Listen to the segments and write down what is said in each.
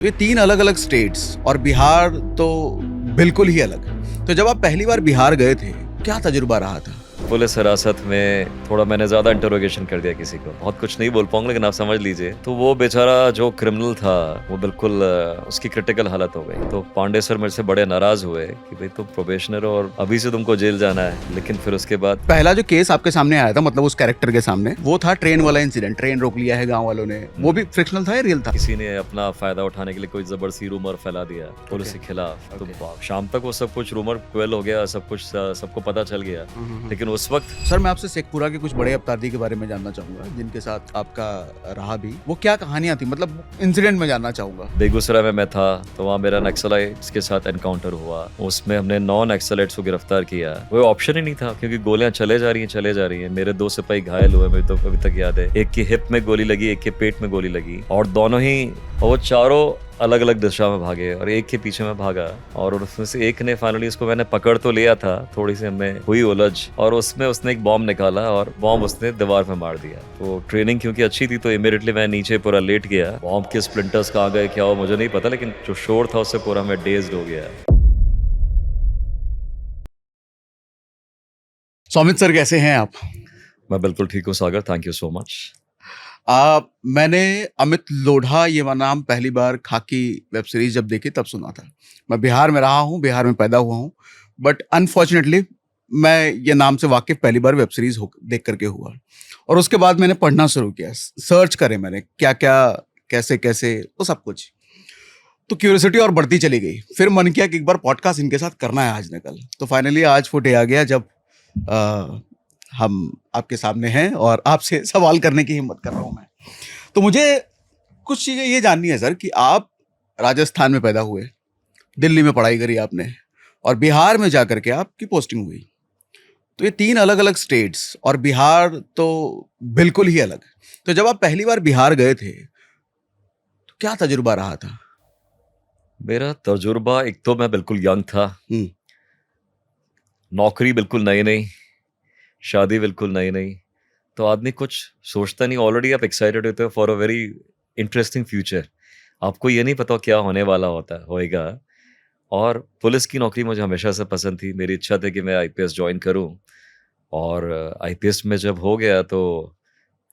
ये 3 अलग-अलग स्टेट्स और बिहार तो बिल्कुल ही अलग। तो जब आप पहली बार बिहार गए थे, क्या तजुर्बा रहा था? पुलिस हिरासत में थोड़ा मैंने ज़्यादा इंटरोगेशन कर दिया किसी को। बहुत कुछ नहीं बोल पाऊँगा लेकिन आप समझ लीजिए। तो वो बेचारा जो क्रिमिनल था वो बिल्कुल उसकी क्रिटिकल हालत हो गई। तो पांडे सर मेरे से बड़े नाराज़ हुए कि भाई तुम प्रोबेशनर हो और अभी से तुमको जेल जाना है। लेकिन फिर उसके बाद पहला जो केस आपके सामने आया था मतलब उस कैरेक्टर के सामने, वो था ट्रेन वाला इंसिडेंट। ट्रेन रोक लिया है गाँव वालों ने। वो भी फ्रिक्शनल था या रियल था? किसी ने अपना फ़ायदा उठाने के लिए कोई ज़बरदस्ती रूमर फैला दिया पुलिस के खिलाफ। तो शाम तक वो सब कुछ रूमर क्वेल हो गया, सब कुछ सबको पता चल गया। लेकिन उस वक्त सर मैं आपसे शेखपुरा के कुछ बड़े अपराधी के बारे में जानना चाहूंगा जिनके साथ आपका रहा भी। वो क्या कहानियां थी, मतलब इंसिडेंट में जानना चाहूंगा। बेगूसराय में मैं था तो वहाँ मेरा नक्सलाइट्स के साथ एनकाउंटर हुआ। उसमें हमने 9 नक्सलाइट्स को गिरफ्तार किया। वो ऑप्शन ही नहीं था क्योंकि गोलियां चले जा रही हैं। मेरे 2 सिपाही घायल हुए, मुझे तो अभी तक याद है। एक की हिप में गोली लगी, एक के पेट में गोली लगी और दोनों ही वो चारों अलग अलग दिशा में भागे और एक के पीछे में भागा और उसमें से एक ने फाइनली उसको मैंने पकड़ तो लिया था, थोड़ी सी हमें हुई उलझ और उसमें उसने एक बॉम्ब निकाला और बॉम्ब उसने दीवार में मार दिया। तो ट्रेनिंग क्योंकि अच्छी थी तो इमीडिएटली मैं नीचे पूरा लेट गया। बॉम्ब के स्प्लिंटर्स कहाँ गए क्या हुआ मुझे नहीं पता, लेकिन जो शोर था उससे पूरा मैं डेज्ड हो गया। सौमित सर कैसे हैं आप? मैं बिल्कुल ठीक हूँ सागर, थैंक यू सो मच। मैंने अमित लोढ़ा ये नाम पहली बार खाकी वेब सीरीज जब देखी तब सुना था। मैं बिहार में रहा हूँ, बिहार में पैदा हुआ हूँ, बट अनफॉर्चुनेटली मैं ये नाम से वाकिफ पहली बार वेब सीरीज देख करके हुआ। और उसके बाद मैंने पढ़ना शुरू किया, सर्च करे मैंने क्या क्या कैसे कैसे वो सब कुछ। तो क्यूरियोसिटी और बढ़ती चली गई। फिर मन किया कि एक बार पॉडकास्ट इनके साथ करना है आज न कल। तो फाइनली आज वो डे आ गया जब हम आपके सामने हैं और आपसे सवाल करने की हिम्मत कर रहा हूं मैं। तो मुझे कुछ चीज़ें ये जाननी है सर कि आप राजस्थान में पैदा हुए, दिल्ली में पढ़ाई करी आपने और बिहार में जाकर के आपकी पोस्टिंग हुई। तो ये 3 अलग-अलग स्टेट्स और बिहार तो बिल्कुल ही अलग। तो जब आप पहली बार बिहार गए थे, तो क्या तजुर्बा रहा था? मेरा तजुर्बा, एक तो मैं बिल्कुल यंग था, हुँ, नौकरी बिल्कुल नई नई, शादी बिल्कुल नई नई। तो आदमी कुछ सोचता नहीं, ऑलरेडी आप एक्साइटेड होते हो for a very interesting future. आपको ये नहीं पता क्या होने वाला होएगा। और पुलिस की नौकरी मुझे हमेशा से पसंद थी। मेरी इच्छा थी कि मैं आईपीएस ज्वाइन करूं और आईपीएस में जब हो गया तो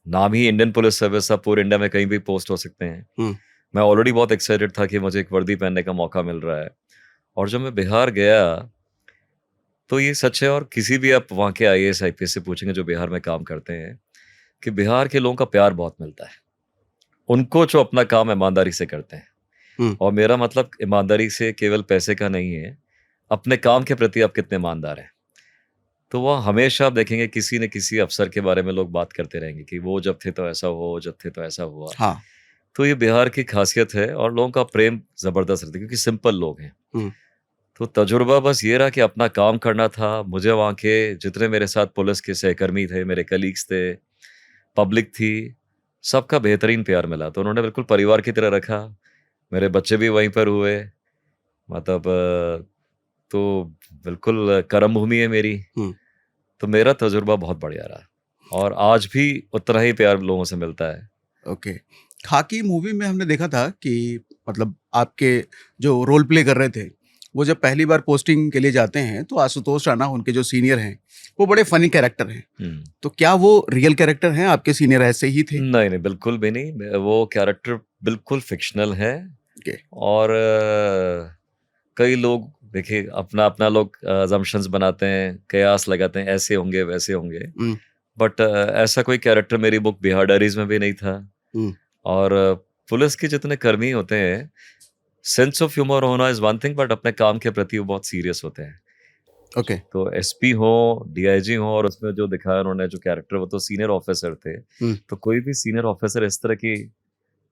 नाम ही इंडियन पुलिस सर्विस, आप पूरे इंडिया में कहीं भी पोस्ट हो सकते हैं। हुँ, मैं ऑलरेडी बहुत एक्साइटेड था कि मुझे एक वर्दी पहनने का मौका मिल रहा है। और जब मैं बिहार गया तो ये सच है, और किसी भी आप वहाँ के आईएएस आईपीएस से पूछेंगे जो बिहार में काम करते हैं कि बिहार के लोगों का प्यार बहुत मिलता है उनको जो अपना काम ईमानदारी से करते हैं। हुँ, और मेरा मतलब ईमानदारी से केवल पैसे का नहीं है, अपने काम के प्रति आप कितने ईमानदार हैं। तो वह हमेशा आप देखेंगे किसी न किसी अफसर के बारे में लोग बात करते रहेंगे कि वो जब थे तो ऐसा हुआ, वो जब थे तो ऐसा हुआ। हाँ, तो ये बिहार की खासियत है और लोगों का प्रेम ज़बरदस्त रहता है क्योंकि सिंपल लोग हैं। हुँ, तो तजुर्बा बस ये रहा कि अपना काम करना था। मुझे वहाँ के जितने मेरे साथ पुलिस के सहकर्मी थे, मेरे कलीग्स थे, पब्लिक थी, सबका बेहतरीन प्यार मिला। तो उन्होंने बिल्कुल परिवार की तरह रखा। मेरे बच्चे भी वहीं पर हुए। मतलब तो बिल्कुल कर्म भूमि है मेरी। हुँ, तो मेरा तजुर्बा बहुत बढ़िया रहा और आज भी उतना ही प्यार लोगों से मिलता है। ओके। खाकी मूवी में हमने देखा था कि मतलब आपके जो रोल प्ले कर रहे थे, वो जब पहली बार पोस्टिंग के लिए जाते हैं, तो आशुतोष राणा उनके जो सीनियर हैं, वो बड़े फ़नी कैरेक्टर हैं। हुँ। तो क्या वो रियल कैरेक्टर हैं? आपके सीनियर ऐसे ही थे? नहीं, नहीं, बिल्कुल भी नहीं। वो कैरेक्टर बिल्कुल फ़िक्शनल है। ओके। और कई लोग देखिए अपना-अपना लोग असम्पशन्स बनाते हैं, कयास लगाते हैं, ऐसे होंगे, वैसे होंगे। हुँ, बट ऐसा कोई कैरेक्टर मेरी बुक बिहार डायरीज़ में भी नहीं था। हुँ, और पुलिस के जितने कर्मी होते हैं, सेंस ऑफ ह्यूमर होना इज़ वन थिंग, बट अपने काम के प्रति वो बहुत सीरियस होते हैं। ओके। तो एसपी हो, डीआईजी हो, और उसमें जो दिखाया उन्होंने जो कैरेक्टर, वो तो सीनियर ऑफिसर थे। हुँ, तो कोई भी सीनियर ऑफिसर इस तरह की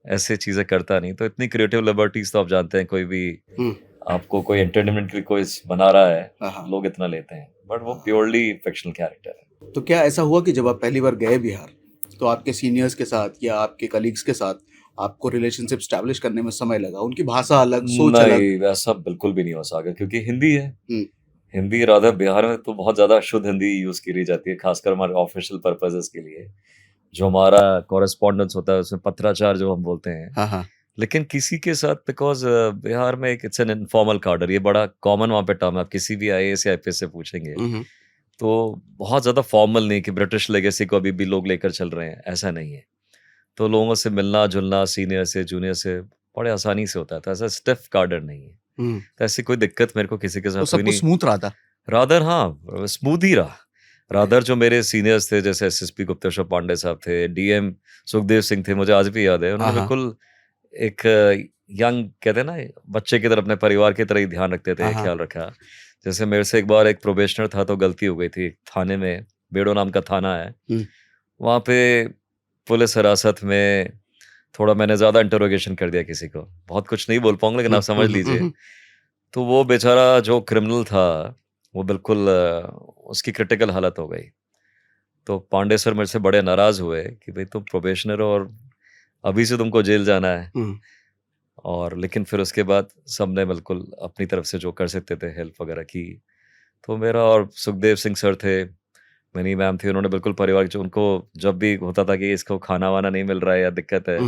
ऐसी चीज़ें करता नहीं। तो इतनी क्रिएटिव लिबर्टीज़ तो आप जानते हैं, कोई भी हुँ, आपको कोई एंटरटेनमेंट की कोई बना रहा है, हाँ, हाँ। लोग इतना लेते हैं। बट वो हाँ। प्योरली फिक्शनल कैरेक्टर है। तो क्या ऐसा हुआ कि जब आप पहली बार गए बिहार, तो आपके सीनियर्स के साथ या आपके कलीग्स के साथ आपको रिलेशनशिप एस्टैब्लिश करने में समय लगा? उनकी भाषा अलग, सोच अलग। नहीं, वैसा बिल्कुल भी नहीं हो सका क्योंकि हिंदी है। हुँ, हिंदी रादर बिहार में तो बहुत ज़्यादा शुद्ध हिंदी यूज़ करी जाती है, खासकर हमारे ऑफ़िशियल पर्पसेज़ के लिए। जो हमारा कॉरेस्पॉन्डेंस होता है उसमें पत्राचार जो हम बोलते हैं, हाँ, हाँ। लेकिन किसी के साथ बिकॉज बिहार में एक इट्स एन इनफॉर्मल कार्डर, ये बड़ा कॉमन वहाँ पे टर्म है, आप किसी भी आईएएस या आईपीएस से पूछेंगे हम्म, तो बहुत ज़्यादा फॉर्मल नहीं कि ब्रिटिश लेगेसी को अभी भी लोग लेकर चल रहे हैं, ऐसा नहीं है। तो लोगों से मिलना जुलना सीनियर से जूनियर से बड़े आसानी से होता है, तो ऐसा स्टिफ कार्डर नहीं है। हम्म। तो ऐसी कोई दिक्कत मेरे को किसी के तो साथ सब हुई कुछ नहीं। स्मूथ रहा था। रादर हाँ स्मूथ ही रहा। रादर जो मेरे सीनियर्स थे जैसे एसएसपी गुप्तेश्वर पांडे साहब थे, डीएम सुखदेव सिंह थे, मुझे आज भी याद है, उन्होंने हाँ, बिल्कुल एक यंग कहते हैं ना बच्चे की तरह अपने परिवार की तरह ही ध्यान रखते थे, हाँ। ख्याल रखा। जैसे मेरे से एक बार एक प्रोबेशनर था तो गलती हो गई थी थाने में, बेड़ो नाम का थाना है, हम्म, वहाँ पे पुलिस हिरासत में थोड़ा मैंने ज़्यादा इंटरोगेशन कर दिया किसी को, बहुत कुछ नहीं बोल पाऊंगा लेकिन आप समझ लीजिए। तो वो बेचारा जो क्रिमिनल था वो बिल्कुल उसकी क्रिटिकल हालत हो गई। तो पांडे सर मेरे से बड़े नाराज हुए कि भाई तुम प्रोबेशनर हो और अभी से तुमको जेल जाना है। हम्म। और लेकिन फिर उसके बाद सबने बिल्कुल अपनी तरफ से जो कर सकते थे हेल्प वगैरह की। तो मेरा और सुखदेव सिंह सर थे, मिनी मैम थी, उन्होंने बिल्कुल परिवार जो उनको जब भी होता था कि इसको खाना वाना नहीं मिल रहा है या दिक्कत है,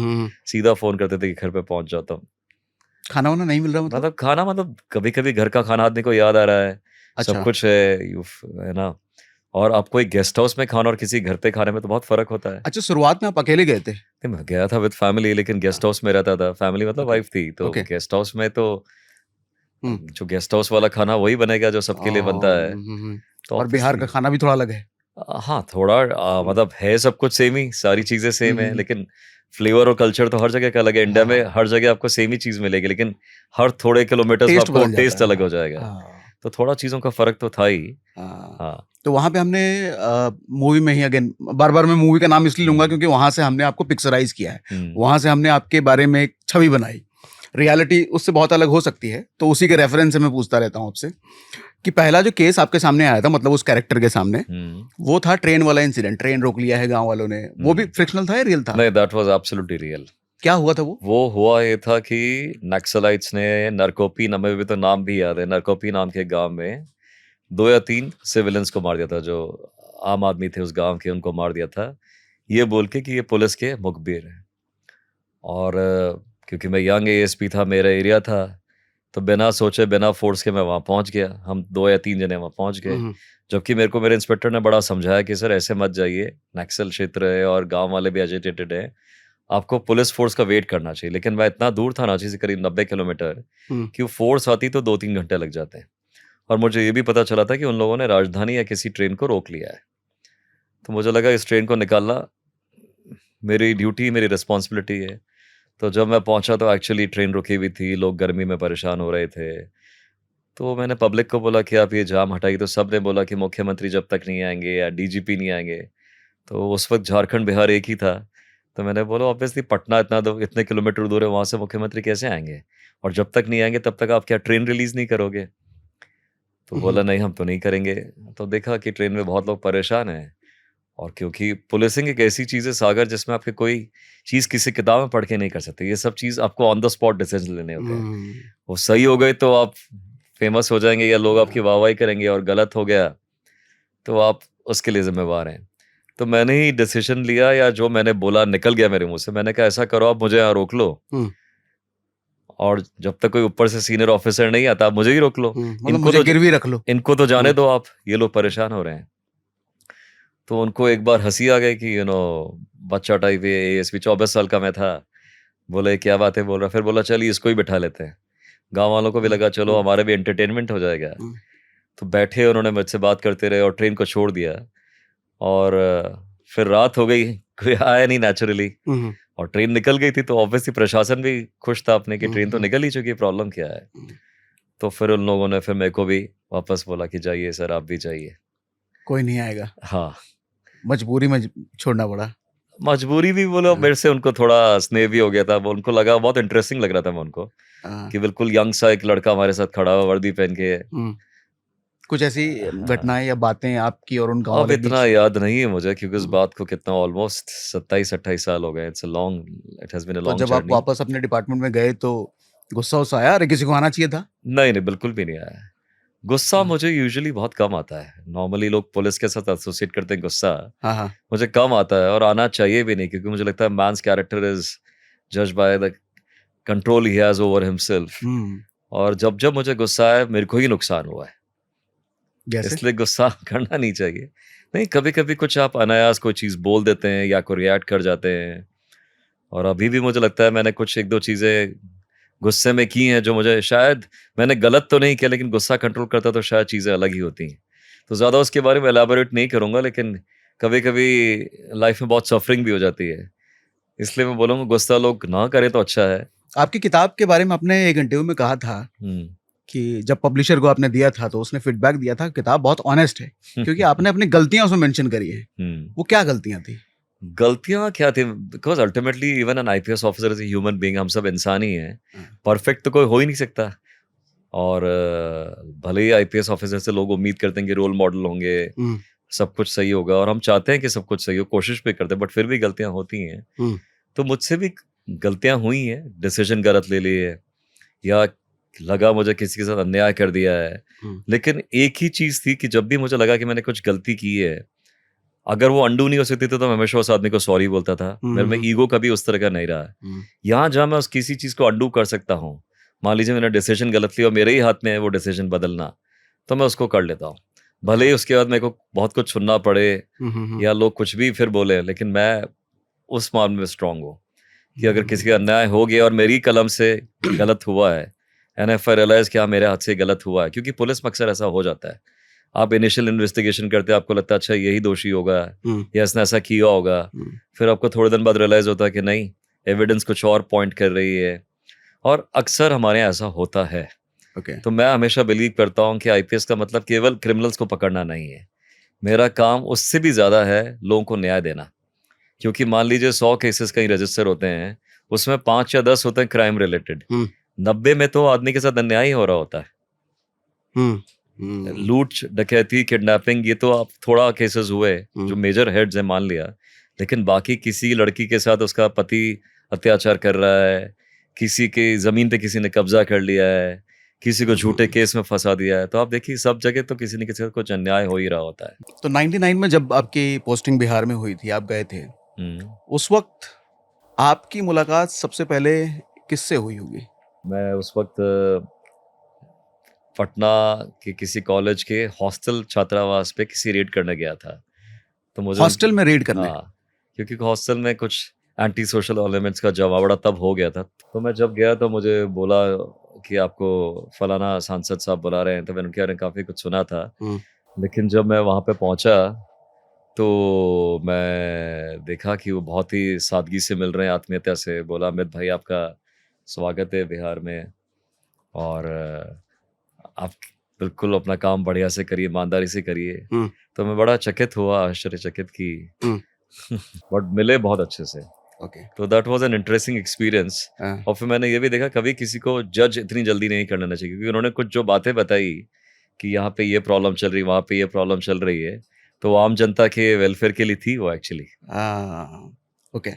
सीधा फोन करते थे कि घर पे पहुंच जाता हूँ। खाना वाना नहीं मिल रहा मतलब? मतलब खाना मतलब कभी कभी घर का खाना आदमी को याद आ रहा है, सब अच्छा। कुछ है ना। और आपको एक गेस्ट हाउस में खाना और किसी घर पे खाने में तो बहुत फर्क होता है। अच्छा, शुरुआत में आप अकेले गए थे? नहीं, मैं गया था विद फैमिली लेकिन गेस्ट हाउस में रहता था, फैमिली मतलब ओके, वाइफ थी, तो ओके। गेस्ट हाउस में तो हम्म। जो गेस्ट हाउस वाला खाना वही बनेगा जो सबके लिए बनता है। तो और बिहार ऑब्वियसली का खाना भी थोड़ा अलग है। हाँ थोड़ा मतलब है सब कुछ सेम ही, सारी चीजें सेम है, लेकिन फ्लेवर और कल्चर तो हर जगह का अलग है। इंडिया में हाँ, हर जगह आपको सेम ही चीज मिलेगी लेकिन हर थोड़े किलोमीटर्स में टेस्ट आपको बदल जाता टेस्ट है। अलग हो जाएगा। हाँ, तो थोड़ा चीजों का फर्क तो था ही। हाँ। हाँ। तो वहां पे हमने मूवी में ही, अगेन बार बार मैं मूवी का नाम इसलिए लूंगा क्योंकि वहां से हमने आपको पिक्चराइज किया है, हम्म, वहां से हमने आपके बारे में एक छवि बनाई। रियलिटी उससे बहुत अलग हो सकती है, तो उसी के रेफरेंस से मैं पूछता रहता हूँ आपसे कि पहला जो केस आपके सामने आया था, मतलब उस कैरेक्टर के सामने, हम्म, वो था ट्रेन वाला इंसिडेंट। ट्रेन रोक लिया है गांव वालों ने, वो भी फ्रिक्शनल था या रियल था? नहीं दैट वाज एब्सोल्युटली रियल। क्या हुआ था वो? वो हुआ ये था कि नक्सलाइट्स ने नरकोपी, हमें भी तो नाम भी याद है, नरकोपी नाम के गांव में 2 या 3 सिविलियंस को मार दिया था, जो आम आदमी थे उस गांव के, उनको मार दिया था ये बोल के कि ये पुलिस के मुखबिर हैं। और क्योंकि मैं यंग एएसपी था, मेरा एरिया था, तो बिना सोचे बिना फोर्स के मैं वहाँ पहुँच गया। हम 2 या 3 जने वहाँ पहुँच गए, हम्म, जबकि मेरे को मेरे इंस्पेक्टर ने बड़ा समझाया कि सर ऐसे मत जाइए, नक्सल क्षेत्र है और गांव वाले भी एजिटेटेड हैं, आपको पुलिस फोर्स का वेट करना चाहिए। लेकिन मैं इतना दूर था रांची से, करीब 90 किलोमीटर, हम्म, कि वो फोर्स आती तो 2-3 घंटे लग जाते हैं। और मुझे ये भी पता चला था कि उन लोगों ने राजधानी या किसी ट्रेन को रोक लिया है। तो मुझे लगा इस ट्रेन को निकालना मेरी ड्यूटी, मेरी रिस्पॉन्सिबिलिटी है। तो जब मैं पहुंचा तो एक्चुअली ट्रेन रुकी हुई थी, लोग गर्मी में परेशान हो रहे थे। तो मैंने पब्लिक को बोला कि आप ये जाम हटाइए, तो सब ने बोला कि मुख्यमंत्री जब तक नहीं आएंगे या डीजीपी नहीं आएंगे। तो उस वक्त झारखंड बिहार एक ही था। तो मैंने बोला ऑब्वियसली पटना इतने किलोमीटर दूर है, वहाँ से मुख्यमंत्री कैसे आएंगे, और जब तक नहीं आएंगे तब तक आप क्या ट्रेन रिलीज नहीं करोगे। तो हम्म, बोला नहीं हम तो नहीं करेंगे। तो देखा कि ट्रेन में बहुत लोग परेशान हैं, और क्योंकि पुलिसिंग एक ऐसी चीज़ है सागर, जिसमें आपके कोई चीज़ किसी किताब में पढ़ के नहीं कर सकते, ये सब चीज़ आपको ऑन द स्पॉट डिसीजन लेने होते हैं। हम्म, वो सही हो गए तो आप फेमस हो जाएंगे या लोग आपकी वाहवाही करेंगे, और गलत हो गया तो आप उसके लिए जिम्मेवार हैं। तो मैंने ही डिसीजन लिया, या जो मैंने बोला निकल गया मेरे मुंह से, मैंने कहा ऐसा करो आप मुझे यहाँ रोक लो, हम्म, और जब तक कोई ऊपर से सीनियर ऑफिसर नहीं आता आप मुझे ही रोक लो। मतलब मुझे गिरवी रख लो। इनको तो जाने दो आप, ये लोग परेशान हो रहे हैं। तो उनको एक बार हंसी आ गई कि बच्चा टाइप, ये एएसपी 24 साल का मैं था, बोले क्या बात है बोल रहा, फिर बोला चलिए इसको ही बिठा लेते हैं। गांव वालों को भी हम्म, लगा चलो हम्म, हमारे भी एंटरटेनमेंट हो जाएगा। हम्म, तो बैठे उन्होंने मुझसे बात करते रहे और ट्रेन को छोड़ दिया। और फिर रात हो गई, कोई आया नहीं नेचुरली, हम्म, और ट्रेन निकल गई थी, तो ऑब्वियसली प्रशासन भी खुश था अपने कि ट्रेन तो हम्म, निकल ही चुकी है, प्रॉब्लम क्या है। तो फिर उन लोगों ने फिर मेरे को भी वापस बोला कि जाइए सर आप भी जाइए। कोई नहीं आएगा, हाँ, मजबूरी में छोड़ना पड़ा। मजबूरी भी बोलो, हाँ, मेरे से उनको थोड़ा स्नेह भी हो गया था, वो उनको लगा बहुत इंटरेस्टिंग लग रहा था मैं उनको, हाँ, कि बिल्कुल यंग सा एक लड़का हमारे साथ खड़ा हुआ वर्दी पहन के। हम्म। कुछ ऐसी हाँ, घटनाएं या बातें आपकी और उन गांव अब वाले के इतना बीच? याद नहीं है मुझे, क्योंकि उस हम्म। बात को कितना ऑलमोस्ट 27-28 साल हो गए। It's a long, it has been a too long जब आप जर्नी। वापस अपने डिपार्टमेंट में गए तो गुस्सा उस्सा आया, अरे किसी को आना चाहिए था? नहीं नहीं बिल्कुल भी नहीं आया। गुस्सा हाँ, मुझे यूजुअली बहुत कम आता है, नॉर्मली लोग पुलिस के साथ एसोसिएट करते हैं गुस्सा, हाँ, हाँ। मुझे कम आता है और आना चाहिए भी नहीं, क्योंकि मुझे लगता है मैन्स कैरेक्टर इज जज by the control he has over himself. और जब जब मुझे गुस्सा आया मेरे को ही नुकसान हुआ है, जैसे इसलिए गुस्सा करना नहीं चाहिए। नहीं, कभी कभी कुछ आप अनायास कोई चीज़ बोल देते हैं या कोई रिएक्ट कर जाते हैं। और अभी भी मुझे लगता है मैंने कुछ एक दो चीज़ें गुस्से में की हैं जो मुझे शायद मैंने गलत तो नहीं किया, लेकिन गुस्सा कंट्रोल करता तो शायद चीज़ें अलग ही होती हैं। तो ज़्यादा उसके बारे में एलाबोरेट नहीं करूँगा, लेकिन कभी कभी लाइफ में बहुत सफरिंग भी हो जाती है, इसलिए मैं बोलूँगा गुस्सा लोग ना करें तो अच्छा है। आपकी किताब के बारे में आपने एक इंटरव्यू में कहा था हम्म। कि जब पब्लिशर को आपने दिया था तो उसने फीडबैक दिया था किताब बहुत ऑनेस्ट है, क्योंकि आपने अपनी गलतियां उसमें मेंशन करी है। वो क्या गलतियां थी? गलतियां क्या थी? Because ultimately even an IPS officer is human being, हम सब इंसान ही हैं, परफेक्ट तो कोई हो ही नहीं सकता। और भले ही आईपीएस ऑफिसर से लोग उम्मीद करते हैं कि रोल मॉडल होंगे, सब कुछ सही होगा, और हम चाहते हैं कि सब कुछ सही हो, कोशिश भी करते हैं, बट फिर भी गलतियां होती हैं। तो मुझसे भी गलतियां हुई हैं, डिसीजन गलत ले लिए, या लगा मुझे किसी के साथ अन्याय कर दिया है। लेकिन एक ही चीज थी कि जब भी मुझे लगा कि मैंने कुछ गलती की है, अगर वो अंडू नहीं हो सकती तो मैं हमेशा उस आदमी को सॉरी बोलता था। मेरे में ईगो कभी उस तरह का नहीं रहा है। यहाँ जहाँ मैं उस किसी चीज को अंडू कर सकता हूँ, मान लीजिए मैंने डिसीजन गलत लिया और मेरे ही हाथ में है वो डिसीजन बदलना, तो मैं उसको कर लेता हूँ। भले ही उसके बाद मेरे को बहुत कुछ सुनना पड़े या लोग कुछ भी फिर बोले, लेकिन मैं उस मामले में स्ट्रांग हूँ कि अगर किसी का अन्याय हो गया और मेरी कलम से गलत हुआ है, एंड इफ आई रियलाइज कि हाँ मेरे हाथ से गलत हुआ है, क्योंकि पुलिस में अक्सर ऐसा हो जाता है, आप इनिशियल इन्वेस्टिगेशन करते हैं, आपको लगता है अच्छा यही दोषी होगा या इसने ऐसा किया होगा, फिर आपको थोड़े दिन बाद रियलाइज होता है कि नहीं, एविडेंस कुछ और पॉइंट कर रही है, और अक्सर हमारे यहाँ ऐसा होता है। तो मैं हमेशा बिलीव करता हूँ कि आईपीएस का मतलब केवल क्रिमिनल्स को पकड़ना नहीं है, मेरा काम उससे भी ज्यादा है लोगों को न्याय देना। क्योंकि मान लीजिए 100 केसेस कहीं रजिस्टर होते हैं, उसमें 5 या 10 होते हैं क्राइम रिलेटेड, 90 में तो आदमी के साथ अन्याय ही हो रहा होता है। लूट, डकैती, किडनैपिंग, ये तो आप थोड़ा केसेस हुए जो मेजर हेड्स हैं मान लिया, लेकिन बाकी किसी लड़की के साथ उसका पति अत्याचार कर रहा है, किसी की जमीन पे किसी ने कब्जा कर लिया है, किसी को झूठे केस में फंसा दिया है, तो आप देखिए सब जगह तो किसी न किसी का कुछ अन्याय हो ही रहा होता है। तो 99 में जब आपकी पोस्टिंग बिहार में हुई थी, आप गए थे, उस वक्त आपकी मुलाकात सबसे पहले किससे हुई होगी? मैं उस वक्त पटना के किसी कॉलेज के हॉस्टल छात्रावास पे किसी रेड करने गया था। तो मुझे हॉस्टल में रेड करने? हाँ, क्योंकि हॉस्टल में कुछ एंटी सोशल एलिमेंट्स का जमावड़ा तब हो गया था। तो मैं जब गया तो मुझे बोला कि आपको फलाना सांसद साहब बुला रहे हैं, तो मैंने उनके बारे में काफ़ी कुछ सुना था। लेकिन जब मैं वहाँ पे पहुँचा तो मैं देखा कि वो बहुत ही सादगी से मिल रहे हैं, आत्मीयता से। बोला अमित भाई आपका स्वागत है बिहार में, और आप बिल्कुल अपना काम बढ़िया से करिए, ईमानदारी से करिए। तो मैं बड़ा चकित हुआ, आश्चर्यचकित की बट मिले बहुत अच्छे से। तो that was an interesting experience. और फिर मैंने ये भी देखा कभी किसी को जज इतनी जल्दी नहीं करना चाहिए, क्योंकि उन्होंने कुछ जो बातें बताई कि यहाँ पे ये प्रॉब्लम चल रही है, वहाँ पे ये प्रॉब्लम चल रही है, तो आम जनता के वेलफेयर के लिए थी वो एक्चुअली। ओके।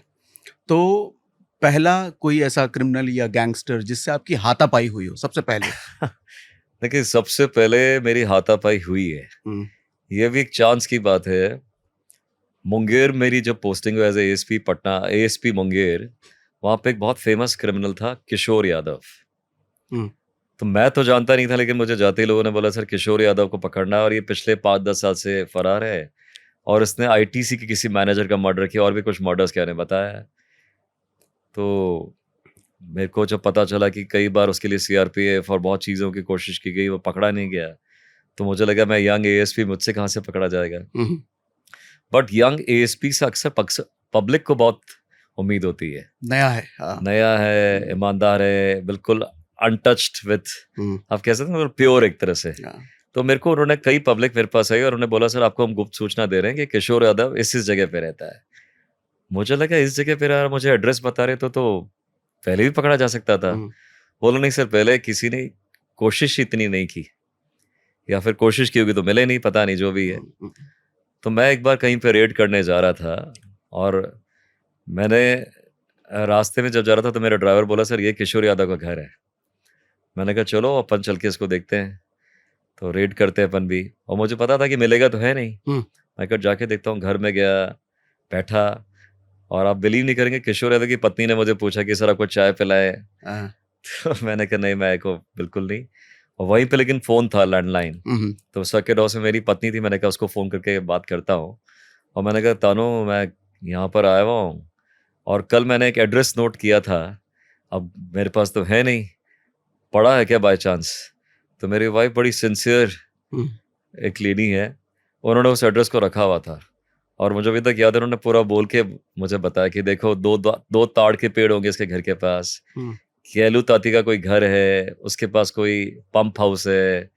तो पहला कोई ऐसा क्रिमिनल या गैंगस्टर जिससे आपकी हाथापाई हुई हो सबसे पहले? देखिए सबसे पहले मेरी हाथापाई हुई है, ये भी एक चांस की बात है। मुंगेर मेरी जब पोस्टिंग हुई as ASP Patna, ASP Munger, वहाँ पे एक बहुत फेमस क्रिमिनल था किशोर यादव। तो मैं तो जानता नहीं था, लेकिन मुझे जाते ही लोगों ने बोला सर किशोर यादव को पकड़ना है और ये पिछले 5-10 साल से फरार है, और इसने आईटीसी के किसी मैनेजर का मर्डर किया और भी कुछ मर्डर्स क्या ने बताया। तो मेरे को जब पता चला कि कई बार उसके लिए सीआरपीएफ और बहुत चीज़ों की कोशिश की गई, वो पकड़ा नहीं गया, तो मुझे लगा मैं यंग एएसपी, मुझसे कहाँ से पकड़ा जाएगा। बट यंग एएसपी से अक्सर पब्लिक को बहुत उम्मीद होती है, नया है, नया है, ईमानदार है, बिल्कुल अनटच्ड विथ, आप कह सकते हैं प्योर एक तरह से। तो मेरे को उन्होंने कई पब्लिक मेरे पास आई और उन्होंने बोला सर आपको हम गुप्त सूचना दे रहे हैं कि किशोर यादव इस जगह पे रहता है। मुझे लगा इस जगह पे रहा, मुझे एड्रेस बता रहे तो पहले भी पकड़ा जा सकता था। बोलो नहीं सर, पहले किसी ने कोशिश इतनी नहीं की, या फिर कोशिश की होगी तो मिले नहीं, पता नहीं, जो भी है। तो मैं एक बार कहीं पे रेड करने जा रहा था और मैंने रास्ते में जब जा रहा था तो मेरा ड्राइवर बोला सर ये किशोर यादव का घर है। मैंने कहा चलो अपन चल के इसको देखते हैं, तो रेड करते हैं अपन भी, और मुझे पता था कि मिलेगा तो है नहीं। मैं कहा जाके देखता हूँ। घर में गया, बैठा, और आप बिलीव नहीं करेंगे, किशोर यादव की पत्नी ने मुझे पूछा कि सर आपको चाय पिलाए? हाँ, तो मैंने कहा नहीं, मैं को बिल्कुल नहीं। और वहीं पे लेकिन फ़ोन था लैंडलाइन, हम्म, तो सर्किट हाउस में मेरी पत्नी थी, मैंने कहा उसको फ़ोन करके बात करता हूँ। और मैंने कहा तानू मैं यहाँ पर आया हुआ हूँ और कल मैंने एक एड्रेस नोट किया था, अब मेरे पास तो है नहीं, पड़ा है क्या बाय चांस? तो मेरी वाइफ बड़ी सिंसियर हम्म, एक लेडी है, उन्होंने उस एड्रेस को रखा हुआ था और मुझे अभी तक याद है, उन्होंने पूरा बोल के मुझे बताया कि देखो दो ताड़ के पेड़ होंगे इसके घर के पास, हम्म, केलू ताती का कोई घर है, उसके पास कोई पंप हाउस है,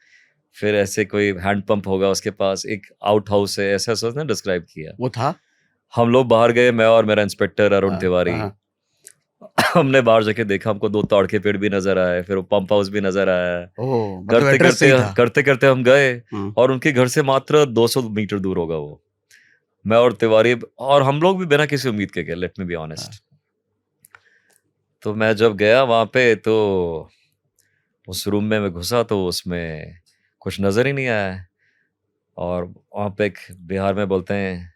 फिर ऐसे कोई हैंड पंप होगा उसके पास, एक आउट हाउस है, ऐसा ऐसा उसने डिस्क्राइब किया। वो था। हम लोग बाहर गए, मैं और मेरा इंस्पेक्टर अरुण हाँ, तिवारी। हाँ, हमने बाहर जाके देखा, हमको दो ताड़ के पेड़ भी नजर आए, फिर वो पंप हाउस भी नजर आया। ओह, मतलब करते एड्रेस करते सही था। करते करते हम गए हम्म, और उनके घर से मात्र 200 मीटर दूर होगा वो। मैं और तिवारी और हम लोग भी बिना किसी उम्मीद के गए, लेट मी बी हाँ, ऑनेस्ट। तो मैं जब गया वहां पे तो उस रूम में मैं घुसा तो उसमें कुछ नजर ही नहीं आया। और वहां पे एक बिहार में बोलते हैं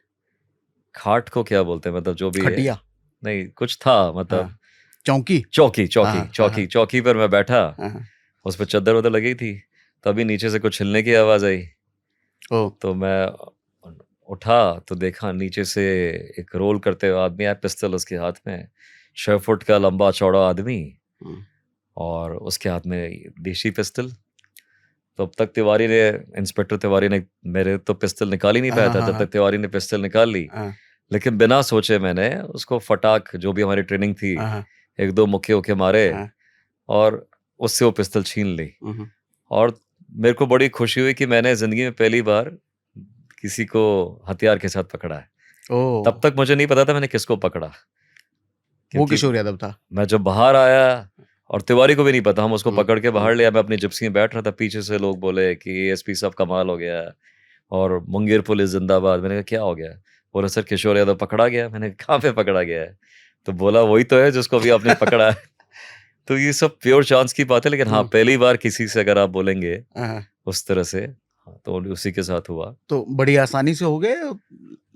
खाट को क्या बोलते हैं, मतलब जो भी है, खटिया। नहीं कुछ था मतलब, हाँ, चौकी। चौकी हाँ, चौकी हाँ, चौकी हाँ, चौकी पर मैं बैठा, हाँ, हाँ, उस पर चादर वादर लगी थी। तभी नीचे से कुछ हिलने की आवाज आई, ओह, तो मैं उठा तो देखा नीचे से एक रोल करते हुए आदमी आया, पिस्टल उसके हाथ में, 6 फुट का लंबा चौड़ा आदमी, हम्म, और उसके हाथ में देशी पिस्टल। तो अब तक तिवारी ने, इंस्पेक्टर तिवारी ने, मेरे तो पिस्टल निकाल ही नहीं हाँ, पाया हाँ, था, हाँ, जब हाँ, तक तिवारी ने पिस्टल निकाल ली। हाँ, लेकिन बिना सोचे मैंने उसको फटाक, जो भी हमारी ट्रेनिंग थी, हाँ, एक दो मुक्के उके मारे हाँ, और उससे वो पिस्टल छीन ली। हम्म, और मेरे को बड़ी खुशी हुई कि मैंने जिंदगी में पहली बार किसी को हथियार के साथ पकड़ा है। ओह, तब तक मुझे नहीं पता था मैंने किसको पकड़ा, वो क्योंकि किशोर यादव था। मैं जब बाहर आया और तिवारी को भी नहीं पता, हम उसको हम्म, पकड़ के हम्म, बाहर लिया, मैं अपनी जिप्सी में बैठ रहा था, पीछे से लोग बोले कि एएसपी साहब कमाल हो गया और मुंगेर पुलिस जिंदाबाद। मैंने कहा क्या हो गया? बोला सर किशोर यादव पकड़ा गया। मैंने कहा कहाँ पे पकड़ा गया है? तो बोला वही तो है जिसको अभी आपने पकड़ा है। तो ये सब प्योर चांस की बात है, लेकिन हाँ हम्म, पहली बार किसी से अगर आप बोलेंगे हाँ, उस तरह से, हाँ, तो उसी के साथ हुआ। तो बड़ी आसानी से हो गए,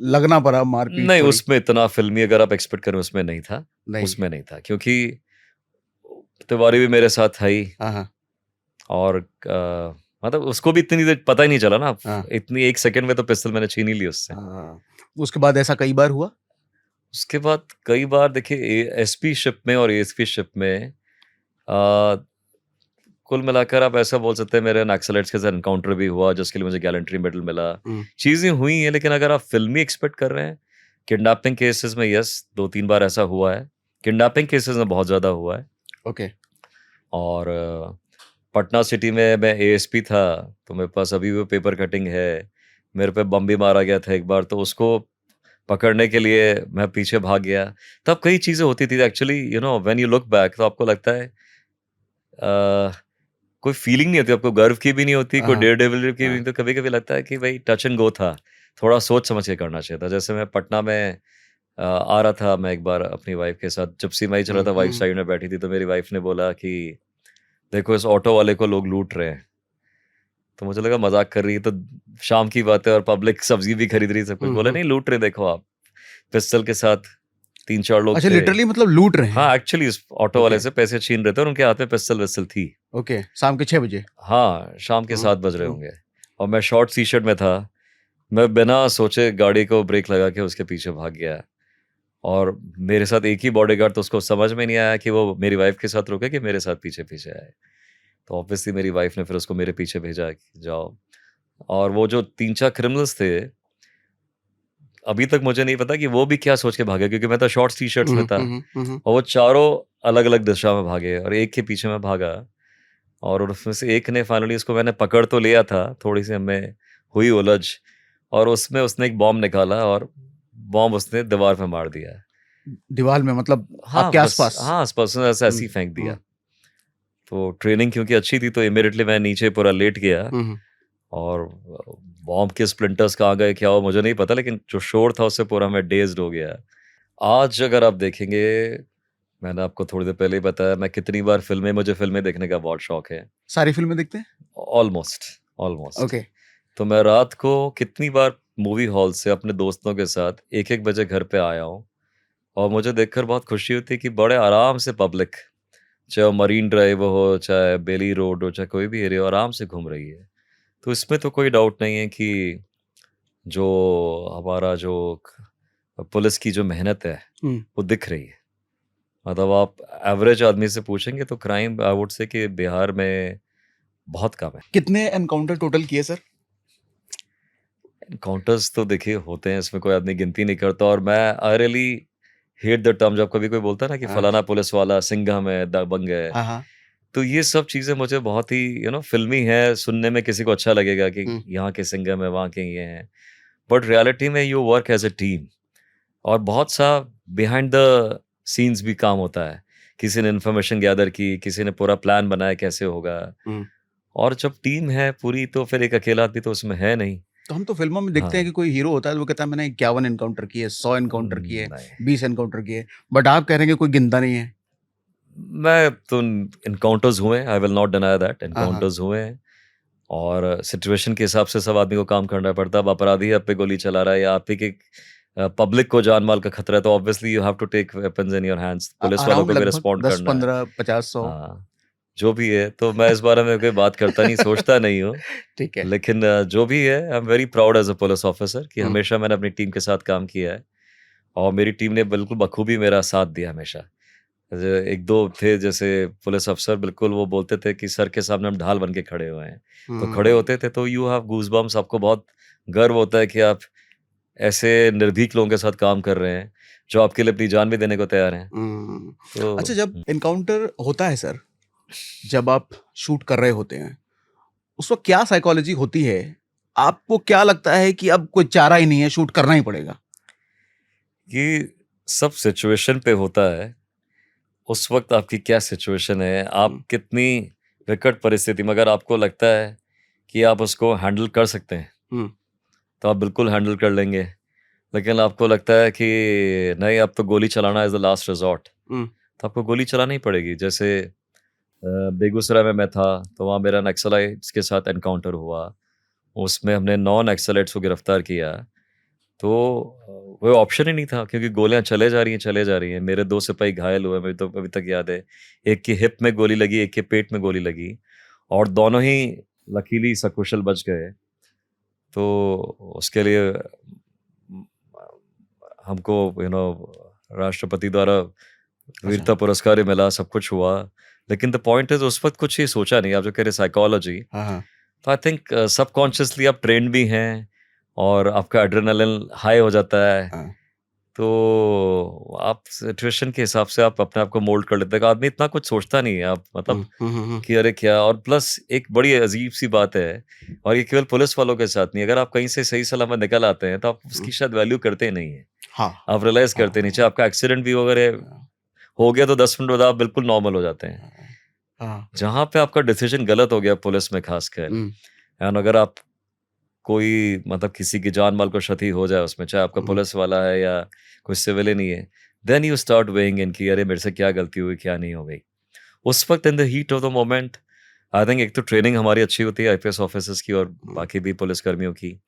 लगना पड़ा मारपीट नहीं, थोड़ी? उसमें इतना फिल्मी अगर आप एक्सपेक्ट करें उसमें नहीं था, नहीं। उसमें नहीं था, क्योंकि तिवारी भी मेरे साथ था ही। हाँ, हाँ, और मतलब उसको भी इतनी देर पता ही नहीं चला ना, हाँ, इतनी 1 सेकंड में तो पिस्टल मैंने छीन ही ली उससे। हाँ। उसके बाद ऐसा कई बार हुआ? उसके बाद कई बार देखिए एसपी शिप में और एएसपी शिप में अ, कुल मिलाकर आप ऐसा बोल सकते हैं मेरे नक्सलाइट्स के साथ एनकाउंटर भी हुआ, जिसके लिए मुझे गैलेंट्री मेडल मिला। हम्म, चीज़ें हुई हैं, लेकिन अगर आप फ़िल्मी एक्सपेक्ट कर रहे हैं, किडनैपिंग केसेस में यस 2-3 बार ऐसा हुआ है। किडनैपिंग केसेस में बहुत ज़्यादा हुआ है। ओके। और पटना सिटी में मैं एएसपी था, तो मेरे पास अभी भी वो पेपर कटिंग है। मेरे पे बम भी मारा गया था एक बार, तो उसको पकड़ने के लिए मैं पीछे भाग गया। तब कई चीज़ें होती थी actually, when you look back, तो आपको लगता है कोई फीलिंग नहीं होती आपको, गर्व की भी नहीं होती, कोई हाँ, डेयर डेविल की भी हाँ, नहीं, तो कभी-कभी लगता है कि भाई टच एंड गो था। थोड़ा सोच समझ के करना चाहिए था। जैसे मैं पटना में आ रहा था, मैं एक बार अपनी वाइफ़ के साथ जिप्सी में ही चल रहा था, वाइफ़ साइड में बैठी थी, तो मेरी वाइफ़ ने बोला कि देखो इस ऑटो वाले को लोग लूट रहे हैं। तो मुझे लगा मज़ाक कर रही है, तो शाम की बात है और पब्लिक सब्ज़ी भी खरीद रही है, सब कुछ। बोला नहीं लूट रहे देखो आप, पिस्टल के साथ 3-4 लोग अच्छा, थे। लिटरली मतलब लूट रहे हैं? हाँ, एक्चुअली इस ऑटो वाले ओके, से पैसे छीन रहे थे और उनके हाथ में पिस्टल-विस्टल थी। ओके, शाम के 6 बजे? हाँ, शाम के हुँ, 7 बज रहे हुँ, होंगे और मैं शॉर्ट टी-शर्ट में था। मैं बिना सोचे गाड़ी को ब्रेक लगा के उसके पीछे भाग गया और मेरे साथ एक ही बॉडीगार्ड, तो उसको समझ में नहीं आया कि वो मेरी वाइफ़ के साथ रुके कि मेरे साथ पीछे-पीछे आए। तो ऑब्वियसली मेरी वाइफ़ ने फिर उसको मेरे पीछे भेजा कि जाओ। और वो जो 3-4 क्रिमिनल्स थे, अभी तक मुझे नहीं पता कि वो भी क्या सोच के भागे, क्योंकि मैं तो शॉर्ट्स टी-शर्ट्स हुँ, में हुँ, था हुँ, हुँ, हुँ, और वो चारों अलग-अलग दिशा में भागे और एक के पीछे मैं भागा और उसमें से एक ने फाइनली, उसको मैंने पकड़ तो लिया था, थोड़ी-सी हमें हुई उलझ और उसमें उसने एक बॉम्ब निकाला और बॉम्ब उसने दीवार पे मार दिया। दीवार में मतलब हाँ, आपके बस आस-पास? हाँ, आस-पास उसने ऐसे हुँ, ऐसे ही फेंक दिया। हुँ, तो ट्रेनिंग क्योंकि अच्छी थी, तो इमीडिएटली मैं नीचे पूरा लेट गया हुँ, हुँ, और बॉम्ब के स्प्लिंटर्स कहाँ गए, क्या हुआ मुझे नहीं पता, लेकिन जो शोर था उससे पूरा मैं डेज़्ड हो गया। आज अगर आप देखेंगे, मैंने आपको थोड़ी देर पहले ही बताया मैं कितनी बार मुझे फ़िल्में देखने का बहुत शौक है। सारी फ़िल्में देखते हैं? Almost, almost. ओके, तो मैं रात को कितनी बार मूवी हॉल से अपने दोस्तों के साथ 1-1 बजे घर पे आया हूँ और मुझे देखकर बहुत खुशी होती है कि बड़े आराम से पब्लिक, चाहे वो मरीन ड्राइव हो, चाहे बेली रोड हो, चाहे कोई भी एरिया हो, आराम से घूम रही है। तो इसमें तो कोई डाउट नहीं है कि जो हमारा जो पुलिस की जो मेहनत है, हम्म। वो दिख रही है। मतलब आप एवरेज आदमी से पूछेंगे तो क्राइम आई वुड से कि बिहार में बहुत कम है। कितने एनकाउंटर टोटल किए सर? एनकाउंटर्स तो देखिए होते हैं, इसमें कोई आदमी गिनती नहीं करता। और मैं I really hate the term जब कभी कोई बोलता है ना कि हाँ फलाना पुलिस वाला सिंघम है, दबंग है। हाँ हाँ। तो ये सब चीज़ें मुझे बहुत ही फ़िल्मी है, सुनने में किसी को अच्छा लगेगा कि हम्म, यहाँ के सिंघम है, वहाँ के ये हैं। बट रियलिटी में you work as a team और बहुत सा बिहाइंड द सीन्स भी काम होता है। किसी ने इन्फॉर्मेशन गैदर की, किसी ने पूरा प्लान बनाया कैसे होगा। हम्म। और जब टीम है पूरी तो फिर एक अकेला आदमी तो उसमें है नहीं। तो हम तो फिल्मों में देखते हैं हाँ, कि कोई हीरो होता है तो वो कहता है मैंने 51 एनकाउंटर किए, 100 एनकाउंटर किए, नहीं। 20 एनकाउंटर किए, बट आप कह रहे हैं कि कोई गिनता नहीं है। मैं तो एनकाउंटर्स हुए हैं, I will not deny that हाँ हाँ। एनकाउंटर्स हुए हैं। और सिचुएशन के हिसाब से सब आदमी को काम करना पड़ता है। अब अपराधी आप पे गोली चला रहा है या आप ही के पब्लिक को जान माल का खतरा है तो obviously you have to take weapons in your hands. Police वालों अराउंड को भी लगभग रिस्पॉन्ड 10, करना है। 15, 50, 100। हाँ, जो भी है तो मैं इस बारे में कोई बात करता नहीं, सोचता नहीं हूँ। ठीक है। लेकिन जो भी है आई am very proud as a police officer कि हम्म, हमेशा मैंने अपनी टीम के साथ काम किया है और मेरी टीम ने बिल्कुल बखूबी मेरा साथ दिया हमेशा। एक दो थे जैसे पुलिस अफ़सर बिल्कुल वो बोलते थे कि सर के सामने हम ढाल बन के खड़े हुए हैं। तो खड़े हम्म, होते थे तो यू हैव गूज़बम्प्स, आपको बहुत गर्व होता है कि आप ऐसे निर्भीक लोगों के साथ काम कर रहे हैं, जो आपके लिए अपनी जान भी देने को तैयार हैं। हम्म। तो अच्छा, जब एनकाउंटर होता है सर, जब आप शूट कर रहे होते हैं, उस वक्त क्या साइकोलॉजी होती है? आपको क्या लगता है कि अब कोई चारा ही नहीं है, शूट करना ही पड़ेगा? ये सब सिचुएशन पे होता है। उस वक़्त आपकी क्या सिचुएशन है, आप हम्म, कितनी विकट परिस्थिति में अगर आपको लगता है कि आप उसको हैंडल कर सकते हैं, हम्म, तो आप बिल्कुल हैंडल कर लेंगे। लेकिन आपको लगता है कि नहीं अब तो गोली चलाना इज़ द लास्ट रिज़ॉर्ट, हम्म, तो आपको गोली चलानी ही पड़ेगी। जैसे बेगूसराय में मैं था, तो वहाँ मेरा नक्सलाइट्स के साथ एनकाउंटर हुआ। उसमें हमने 9 नक्सलाइट्स को गिरफ्तार किया। तो कोई ऑप्शन ही नहीं था क्योंकि गोलियाँ चले जा रही हैं, चले जा रही हैं। मेरे 2 सिपाही घायल हुए, मुझे तो अभी तक याद है। एक की हिप में गोली लगी, एक के पेट में गोली लगी और दोनों ही लकीली सकुशल बच गए। तो उसके लिए हमको राष्ट्रपति द्वारा अच्छा। वीरता पुरस्कार ही मिला, सब कुछ हुआ। लेकिन द पॉइंट इज़ उस वक़्त कुछ ही सोचा नहीं, आप जो कह रहे साइकोलॉजी, हाँ हाँ। तो आई थिंक सबकॉन्शियसली आप ट्रेन्ड भी हैं और आपका एड्रेनालिन हाई हो जाता है। हाँ। तो आप सिचुएशन के हिसाब से आप अपने आप को मोल्ड कर लेते हैं। आदमी इतना कुछ सोचता नहीं है, आप मतलब कि अरे क्या। और प्लस एक बड़ी अजीब-सी बात है और ये केवल पुलिस वालों के साथ नहीं, अगर आप कहीं से सही सलामत निकल आते हैं, तो आप हम्म, उसकी शायद वैल्यू करते नहीं हैं। हाँ आप रियलाइज़ हाँ करते नहीं, हाँ चाहे आपका एक्सीडेंट भी वगैरह हाँ हो गया तो 10 मिनट बाद आप बिल्कुल नॉर्मल हो जाते हैं। हाँ हाँ, जहाँ पे आपका डिसीजन गलत हो गया पुलिस में ख़ासकर, हम्म, एंड अगर आप कोई मतलब किसी की जान-माल को क्षति हो जाए उसमें, चाहे आपका हम्म, पुलिस वाला है या कोई सिविलियन ही है, देन यू स्टार्ट वेइंग इन कि अरे मेरे से क्या गलती हुई, क्या नहीं हो गई। उस वक़्त in the heat of the moment I think एक तो ट्रेनिंग हमारी अच्छी होती है आईपीएस ऑफिसर्स की और हम्म, बाकी भी पुलिसकर्मियों की।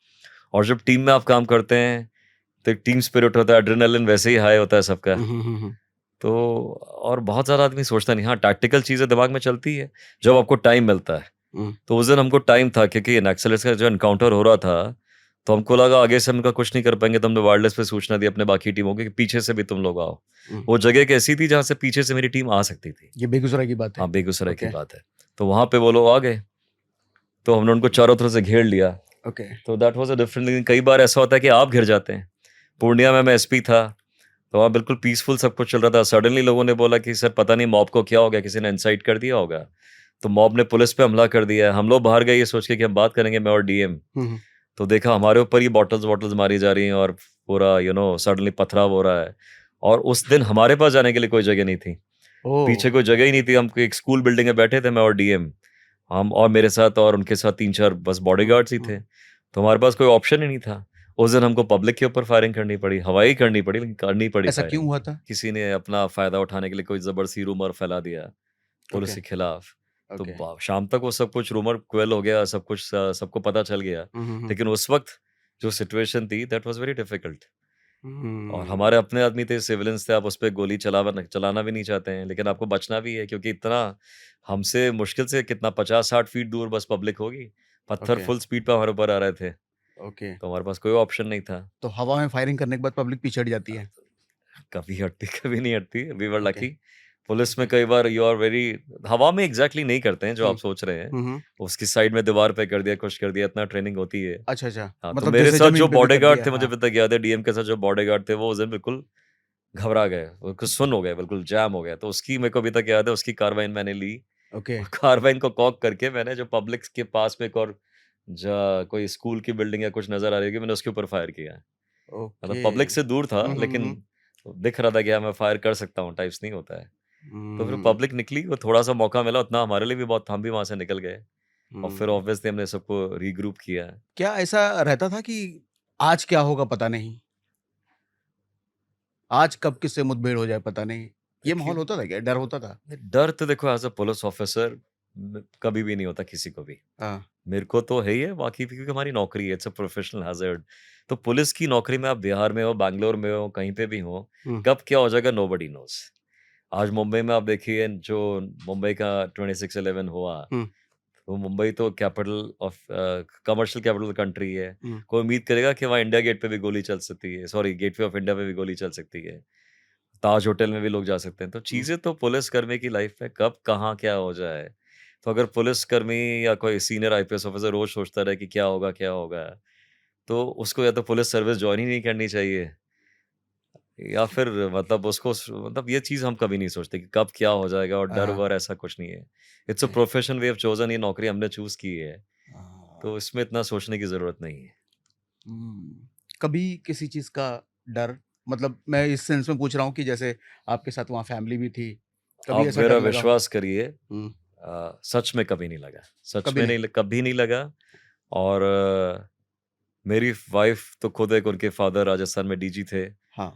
और जब टीम में आप काम करते हैं, तो एक टीम स्पिरिट होता है, एड्रेनालिन वैसे ही हाई होता है सबका। हम्म, तो और बहुत ज़्यादा आदमी सोचता नहीं, हाँ, टैक्टिकल चीज़ें दिमाग में चलती है, जब आपको टाइम मिलता है। हम्म, तो उस दिन हमको टाइम था क्योंकि नक्सलिट्स का जो एनकाउंटर हो रहा था, तो हमको लगा आगे से हम इनका कुछ नहीं कर पाएँगे, तो हमने वायरलेस पे सूचना दी अपने बाकी टीमों को कि पीछे से भी तुम लोग आओ। हम्म। वो जगह एक ऐसी थी जहाँ से पीछे से मेरी टीम आ सकती थी। ये बेगूसराय की बात है? हाँ, बेगूसराय की ओके। बात है। तो वहाँ पे वो लोग आ गए, तो हमने उनको चारों तरफ से घेर लिया। ओके। तो दैट वाज़ अ डिफरेंट। लेकिन कई बार ऐसा होता है कि आप घिर जाते हैं। पूर्णिया में मैं एसपी था, तो वहाँ बिल्कुल पीसफुल सब कुछ चल रहा था। सडनली लोगों ने बोला कि सर पता नहीं मॉब को क्या हो गया, किसी ने इनसाइट कर दिया होगा। तो मॉब ने पुलिस पे हमला कर दिया है। हम लोग बाहर गए ये सोच के कि हम बात करेंगे, मैं और डीएम। हम्म, तो देखा हमारे ऊपर ही बॉटल्स मारी जा रही हैं और पूरा सडनली पथराव हो रहा है। और उस दिन हमारे पास जाने के लिए कोई जगह नहीं थी। ओ। पीछे कोई जगह ही नहीं थी। हम एक स्कूल बिल्डिंग में बैठे थे, मैं और डीएम। हम और मेरे साथ और उनके साथ 3-4 बस हम्म, बॉडीगार्ड्स ही थे। तो हमारे पास कोई ऑप्शन ही नहीं था। उस दिन हमको पब्लिक के ऊपर फायरिंग करनी पड़ी, हवाई करनी पड़ी, लेकिन करनी पड़ी ऐसा क्यों फायरिंग। हुआ था? किसी ने अपना फ़ायदा उठाने के लिए कोई ज़बरदस्ती रूमर फैला दिया पुलिस ओके। के खिलाफ। तो ओके। शाम तक वो सब कुछ रूमर क्वेल हो गया, सब कुछ सबको पता चल गया। हम्म, लेकिन उस वक़्त जो सिचुएशन थी दैट वाज़ वेरी डिफिकल्ट और हमारे अपने आदमी थे, सिविलियंस थे, आप उस पे गोली चलाना भी नहीं चाहते हैं, लेकिन आपको बचना भी है क्योंकि इतना हमसे मुश्किल से कितना 50-60 फीट दूर बस पब्लिक होगी। पत्थर ओके, फुल स्पीड पे हमारे ऊपर आ रहे थे, ओके। तो हमारे पास कोई ऑप्शन नहीं था। तो हवा में फायरिंग करने के बाद पब्लिक पीछे हट जाती है? कभी हटती, कभी नहीं हटती। We were okay, lucky. Police में ओके। कई बार यू आर वेरी हवा में एग्ज़ैक्टली नहीं करते हैं जो हुँ, आप सोच रहे हैं। हुँ, हुँ। उसकी साइड में दीवार पे कर दिया, कुछ कर दिया, इतना ट्रेनिंग होती है। अच्छा, अच्छा। हाँ, तो मतलब मेरे जैसे साथ जो ज़मीन पे भी कर बॉडीगार्ड दिया, थे, मुझे हाँ। अभी तक याद है डीएम के साथ जो बॉडीगार्ड थे, वो उस दिन बिल्कुल घबरा गए, वो कुछ सुन्न हो गए, बिल्कुल जैम हो गया। तो उसकी मेरे को अभी तक याद है, उसकी कार्बाइन मैंने ली ओके, और कार्बाइन को कॉक करके मैंने जो पब्लिक के पास में एक और कोई स्कूल की बिल्डिंग या कुछ नज़र आ रही होगी, मैंने उसके ऊपर फायर किया। मतलब ओके। पब्लिक से दूर था, हुँ, हुँ, हुँ, लेकिन हुँ। दिख रहा था कि हाँ, मैं फायर कर सकता हूँ टाइप्स नहीं होता है। तो फिर हुँ, पब्लिक निकली, वो थोड़ा-सा मौका मिला, उतना हमारे लिए भी बहुत हम भी वहाँ से निकल गए और फिर हुँ। ऑब्वियसली हमने सबको रीग्रुप किया। क्या ऐसा रहता था कि आज क्या होगा पता नहीं? आज कब किससे मुठभेड़ हो जाए पता नहीं? ये देखिए, माहौल होता था क्या? डर होता था? डर तो देखो एज़ अ पुलिस ऑफिसर कभी भी नहीं होता किसी को भी। हाँ। मेरे को तो है ही है, बाकी भी क्योंकि हमारी नौकरी है, इट्स अ प्रोफेशनल हैज़र्ड। तो पुलिस की नौकरी में आप बिहार में हो, बैंगलोर में हो, कहीं पे भी हो, हुँ, कब क्या हो जाएगा नोबडी नोज़। आज मुंबई में आप देखिए जो मुंबई का 26/11 हुआ, हुँ, तो मुंबई तो capital of commercial capital country है। हुँ, कोई उम्मीद करेगा कि वहाँ इंडिया गेट पे भी गोली चल सकती है, सॉरी गेटवे ऑफ इंडिया पे भी गोली चल सकती है। ताज होटल में भी लोग जा सकते हैं। तो हुँ। चीज़ें तो पुलिसकर्मी की लाइफ में कब कहाँ क्या हो जाए। तो अगर पुलिसकर्मी या कोई सीनियर आईपीएस ऑफिसर रोज़ सोचता रहे कि क्या होगा? तो उसको या तो पुलिस सर्विस जॉइन ही नहीं करनी चाहिए या फिर मतलब उसको मतलब ये चीज़ हम कभी नहीं सोचते कि कब क्या हो जाएगा और हाँ, डर-वर ऐसा कुछ नहीं है। It's a okay. Profession we have chosen, ये नौकरी हमने चूज़ की है। हाँ, तो इसमें इतना सोचने की ज़रूरत नहीं है। हुँ। कभी किसी चीज़ का डर मतलब मैं इस सेंस में पूछ रहा हूँ कि जैसे आपके साथ वहाँ फैमिली भी थी, कभी आप ऐसा मेरा डर लगा हो? विश्वास करिए, हुँ, सच में कभी नहीं लगा। सच कभी में नहीं? कभी नहीं लगा और मेरी वाइफ़ तो खुद एक उनके फ़ादर राजस्थान में डीजी थे। हाँ।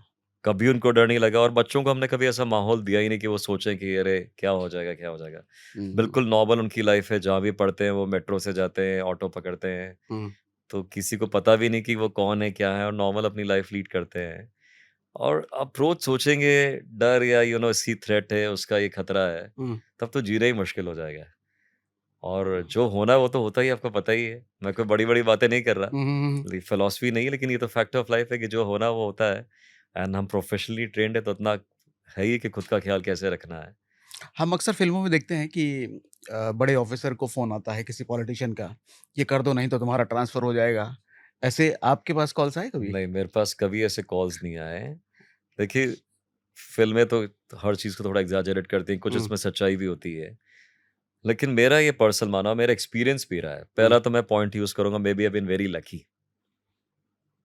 कभी उनको डर नहीं लगा और बच्चों को हमने कभी ऐसा माहौल दिया ही नहीं कि वो सोचें कि अरे! क्या हो जाएगा, क्या हो जाएगा? हुँ, बिल्कुल नॉर्मल उनकी लाइफ़ है, जहाँ भी पढ़ते हैं वो मेट्रो से जाते हैं, ऑटो पकड़ते हैं। हुँ, तो किसी को पता भी नहीं कि वो कौन है, क्या है और नॉर्मल अपनी लाइफ़ लीड करते हैं। और अप्रोच सोचेंगे डर या इसकी थ्रेट है, उसका ये खतरा है, हुँ, तब तो जीना ही मुश्किल हो जाएगा। और जो होना है वो तो होता ही है, आपको पता ही है। मैं कोई बड़ी-बड़ी बातें नहीं कर रहा। हुँ, हुँ, हुँ। ये फिलॉसफी नहीं है लेकिन ये तो फैक्ट ऑफ लाइफ है कि जो होना वो होता है एंड हम प्रोफेशनली ट्रेन्ड है तो उतना है ही कि खुद का ख्याल कैसे रखना है। हम अक्सर फ़िल्मों में देखते हैं कि बड़े ऑफ़िसर को फ़ोन आता है किसी पॉलिटिशियन का, ये कर दो नहीं तो तुम्हारा ट्रांसफ़र हो जाएगा। ऐसे आपके पास कॉल्स आए कभी? नहीं, मेरे पास कभी ऐसे कॉल्स नहीं आए हैं। देखिए, फ़िल्में तो हर चीज़ को थोड़ा एक्ज़ैजरेट करती हैं, कुछ हुँ, इसमें सच्चाई भी होती है। लेकिन मेरा ये पर्सनल मानना मेरा एक्सपीरियंस भी रहा है। हुँ, पहला तो मैं पॉइंट यूज़ करूँगा maybe I been very lucky.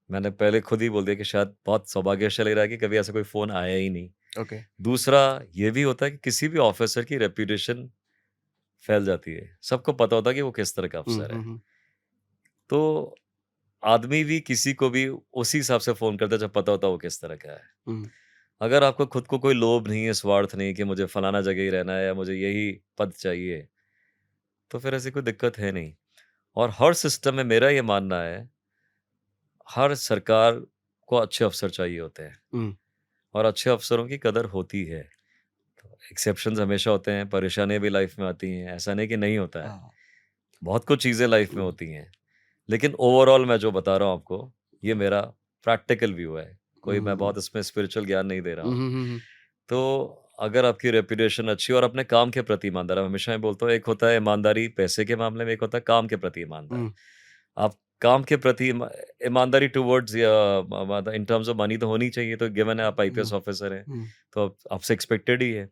मैंने पहले खुद ही बोल दिया कि शायद बहुत सौभाग्यशाली रहा कि कभी ऐसा कोई फ़ोन आया ही नहीं। ओके। दूसरा ये भी होता है कि किसी भी ऑफ़िसर की रेपुटेशन फैल जाती है। सबको पता होता है कि वो किस तरह का हुँ, अफ़सर हुँ, है। हुँ, तो आदमी भी किसी को भी उसी हिसाब से फ़ोन करता है जब पता होता है वो किस तरह का है। हुँ, अगर आपको खुद को कोई लोभ नहीं है, स्वार्थ नहीं है कि मुझे फलाना जगह ही रहना है या मुझे यही पद चाहिए, तो फिर ऐसी कोई दिक्कत है नहीं। और हर सिस्टम में मेरा ये मानना है, हर सरकार को अच्छे अफ़सर चाहिए होते हैं हुँ, और अच्छे अफ़सरों की कदर होती है। एक्सेप्शंस हमेशा होते हैं, परेशानियाँ भी लाइफ़ में आती हैं, ऐसा नहीं कि नहीं होता है। हाँ, बहुत कुछ चीज़ें लाइफ़ में हुँ, होती हैं। लेकिन ओवरऑल मैं जो बता रहा हूँ आपको, ये मेरा प्रैक्टिकल व्यू है। कोई मैं हुँ, बहुत इसमें स्पिरिचुअल ज्ञान नहीं दे रहा हुँ, हूँ। हुँ, हुँ, हुँ, तो अगर आपकी रेपुटेशन अच्छी और अपने काम के प्रति ईमानदार है, हमेशा मैं बोलता हूँ एक होता है ईमानदारी पैसे के मामले में, एक होता है काम के प्रति ईमानदार। हुँ, आप काम के प्रति ईमानदारी टुवर्ड्स या मतलब इन टर्म्स ऑफ मनी तो होनी चाहिए, तो गिवन है आप हुँ, आईपीएस ऑफिसर हैं, हुँ, तो आपसे एक्सपेक्टेड ही है।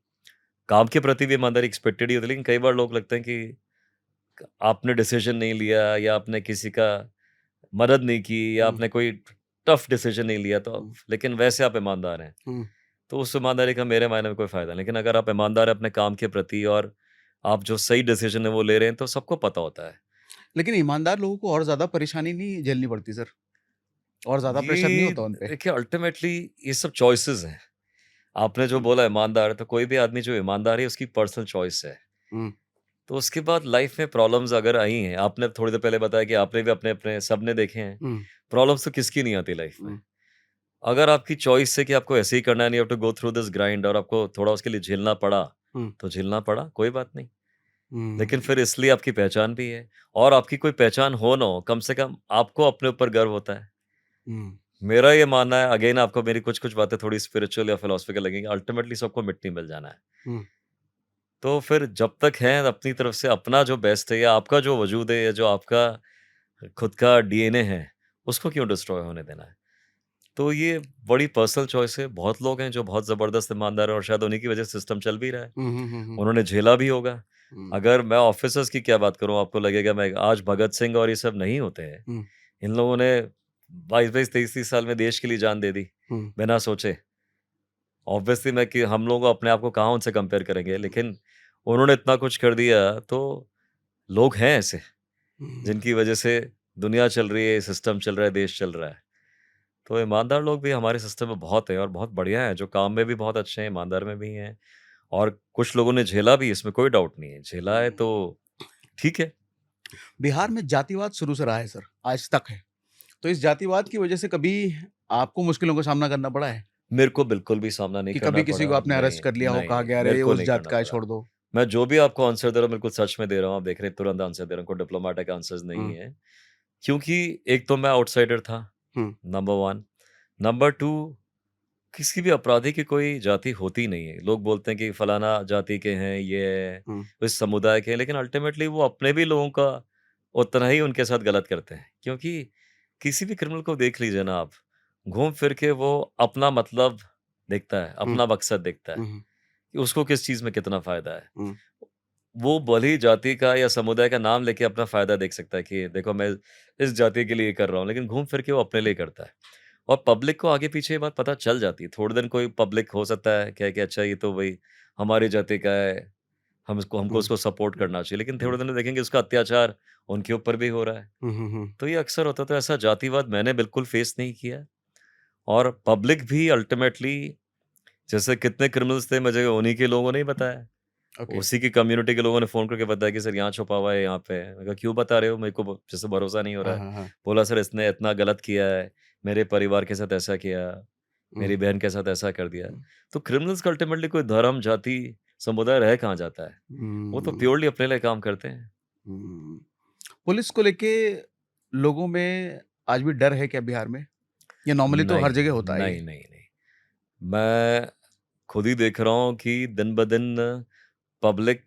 काम के प्रति भी ईमानदारी एक्सपेक्टेड ही होती है, लेकिन कई बार लोग लगते हैं कि आपने डिसीजन नहीं लिया या आपने किसी का मदद नहीं की या हुँ, आपने कोई टफ डिसीजन नहीं लिया तो हुँ, लेकिन वैसे आप ईमानदार हैं। हुँ। तो उस ईमानदारी का मेरे मायने में कोई फ़ायदा नहीं। लेकिन अगर आप ईमानदार हैं अपने काम के प्रति और आप जो सही डिसीजन है वो ले रहे हैं तो सबको पता होता है। लेकिन ईमानदार लोगों को और ज़्यादा परेशानी नहीं झेलनी पड़ती सर? और ज़्यादा प्रेशर नहीं ये होता उन पे? देखिए अल्टीमेटली ये सब चॉइसेस हैं। आपने जो हुँ, बोला ईमानदार है तो कोई भी आदमी जो ईमानदार है उसकी पर्सनल चॉइस है। हुँ, तो उसके बाद लाइफ में प्रॉब्लम्स अगर आई हैं, आपने थोड़ी देर पहले बताया कि आपने भी अपने-अपने सबने देखे हैं। हुँ, प्रॉब्लम्स तो किसकी नहीं आती लाइफ में। हुँ, अगर आपकी चॉइस है कि आपको ऐसे ही करना है, नहीं, have to go through this grind, और आपको थोड़ा उसके लिए झेलना पड़ा, हम्म, तो झेलना पड़ा, कोई बात नहीं। लेकिन हम्म, फिर इसलिए आपकी पहचान भी है, और आपकी कोई पहचान हो ना हो, कम से कम आपको अपने ऊपर गर्व होता है। हम्म, मेरा ये मानना है, अगेन आपको मेरी कुछ-कुछ बातें थोड़ी स्पिरिचुअल या फिलॉसफिकल लगेंगी, अल्टीमेटली सबको मिट्टी मिल जाना है। हम्म, तो फिर जब तक है अपनी तरफ से अपना जो बेस्ट है, या आपका जो वजूद है, या जो आपका खुद का डीएनए है, उसको क्यों डिस्ट्रॉय होने देना है? तो ये बड़ी पर्सनल चॉइस है। बहुत लोग हैं जो बहुत ज़बरदस्त ईमानदार हैं, और शायद उन्हीं की वजह से सिस्टम चल भी रहा है। हम्म, हम्म, उन्होंने झेला भी होगा। हम्म, अगर मैं ऑफ़िसर्स की क्या बात करूँ, आपको लगेगा मैं आज भगत सिंह और ये सब नहीं होते हैं। हम्म, इन लोगों ने 22-22, 23-23 साल में देश के लिए जान दे दी, हम्म, बिना सोचे। ऑब्वियसली मैं कि हम लोग अपने आप को कहाँ उनसे कंपेयर करेंगे, लेकिन उन्होंने इतना कुछ कर दिया, तो लोग हैं ऐसे, हम्म, जिनकी वजह से दुनिया चल रही है, सिस्टम चल रहा है, देश चल रहा है। तो ईमानदार लोग भी हमारे सिस्टम में बहुत हैं, और बहुत बढ़िया हैं, जो काम में भी बहुत अच्छे हैं, ईमानदार में भी हैं, और कुछ लोगों ने झेला भी, इसमें कोई डाउट नहीं है। झेला है तो ठीक है। बिहार में जातिवाद शुरू से रहा है सर, आज तक है। तो इस जातिवाद की वजह से कभी आपको मुश्किलों का सामना करना पड़ा है मेरे को बिल्कुल भी सामना नहीं कि करना कभी किसी पड़ा। को आपने नहीं, अरेस्ट कर लिया हो, नहीं, कहा नहीं, गया अरे मेरे ये को उस नहीं जात करना का है, पड़ा। छोड़ दो? मैं जो भी आपको आंसर दे रहा हूँ, बिल्कुल सच में दे रहा हूँ। आप देख रहे हैं, तुरंत आंसर दे रहा हूँ, कोई डिप्लोमैटिक आंसर्स नहीं हुँ, है। क्योंकि एक तो मैं आउटसाइडर था, हुँ, नंबर 1। नंबर 2, किसी भी अपराधी की कोई जाति होती नहीं है। लोग बोलते हैं कि फलाना जाति के हैं, ये है, हुँ, इस समुदाय के हैं, लेकिन अल्टीमेटली वो अपने भी लोगों का उतना ही उनके साथ गलत करते हैं। क्योंकि किसी भी क्रिमिनल को देख लीजिए ना आप, घूम फिर के वो अपना मतलब देखता है, हुँ, अपना मकसद देखता है, हुँ, कि उसको किस चीज़ में कितना फ़ायदा है। हुँ, वो भले ही जाति का या समुदाय का नाम लेके अपना फ़ायदा देख सकता है कि देखो मैं इस जाति के लिए ये कर रहा हूँ, लेकिन घूम फिर के वो अपने लिए करता है। और पब्लिक को आगे पीछे ये बात पता चल जाती है। थोड़े दिन कोई पब्लिक हो सकता है कहे कि अच्छा ये तो भई हमारी जाति का है, हमको हुँ, उसको सपोर्ट हुँ, करना चाहिए। लेकिन हुँ, थोड़े दिन में देखेंगे उसका अत्याचार उनके ऊपर भी हो रहा है। हुँ, हुँ, हुँ, तो ये अक्सर होता है, तो ऐसा जातिवाद मैंने बिल्कुल फेस नहीं किया। और पब्लिक भी अल्टीमेटली, जैसे कितने क्रिमिनल्स थे मुझे उन्हीं के लोगों ने ही बताया। ओके। उसी की कम्युनिटी के लोगों ने फ़ोन करके बताया कि सर यहाँ छुपा हुआ है, यहाँ पे है। मैंने कहा क्यों बता रहे हो? मेरे को जैसे भरोसा नहीं हो हाँ, रहा है। हाँ, हाँ। बोला सर इसने इतना गलत किया है, मेरे परिवार के साथ ऐसा किया, हुँ, मेरी बहन के साथ ऐसा कर दिया। हुँ, तो क्रिमिनल्स का अल्टीमेटली कोई धर्म, जाति, समुदाय रह कहाँ जाता है? वो तो हुँ, प्योरली अपने लिए काम करते हैं। हुँ। पुलिस को लेके लोगों में आज भी डर है क्या बिहार में? या नॉर्मली तो हर नहीं, जगह होता है नहीं, ये? नहीं, नहीं। मैं खुद ही देख रहा हूँ कि दिन-ब-दिन पब्लिक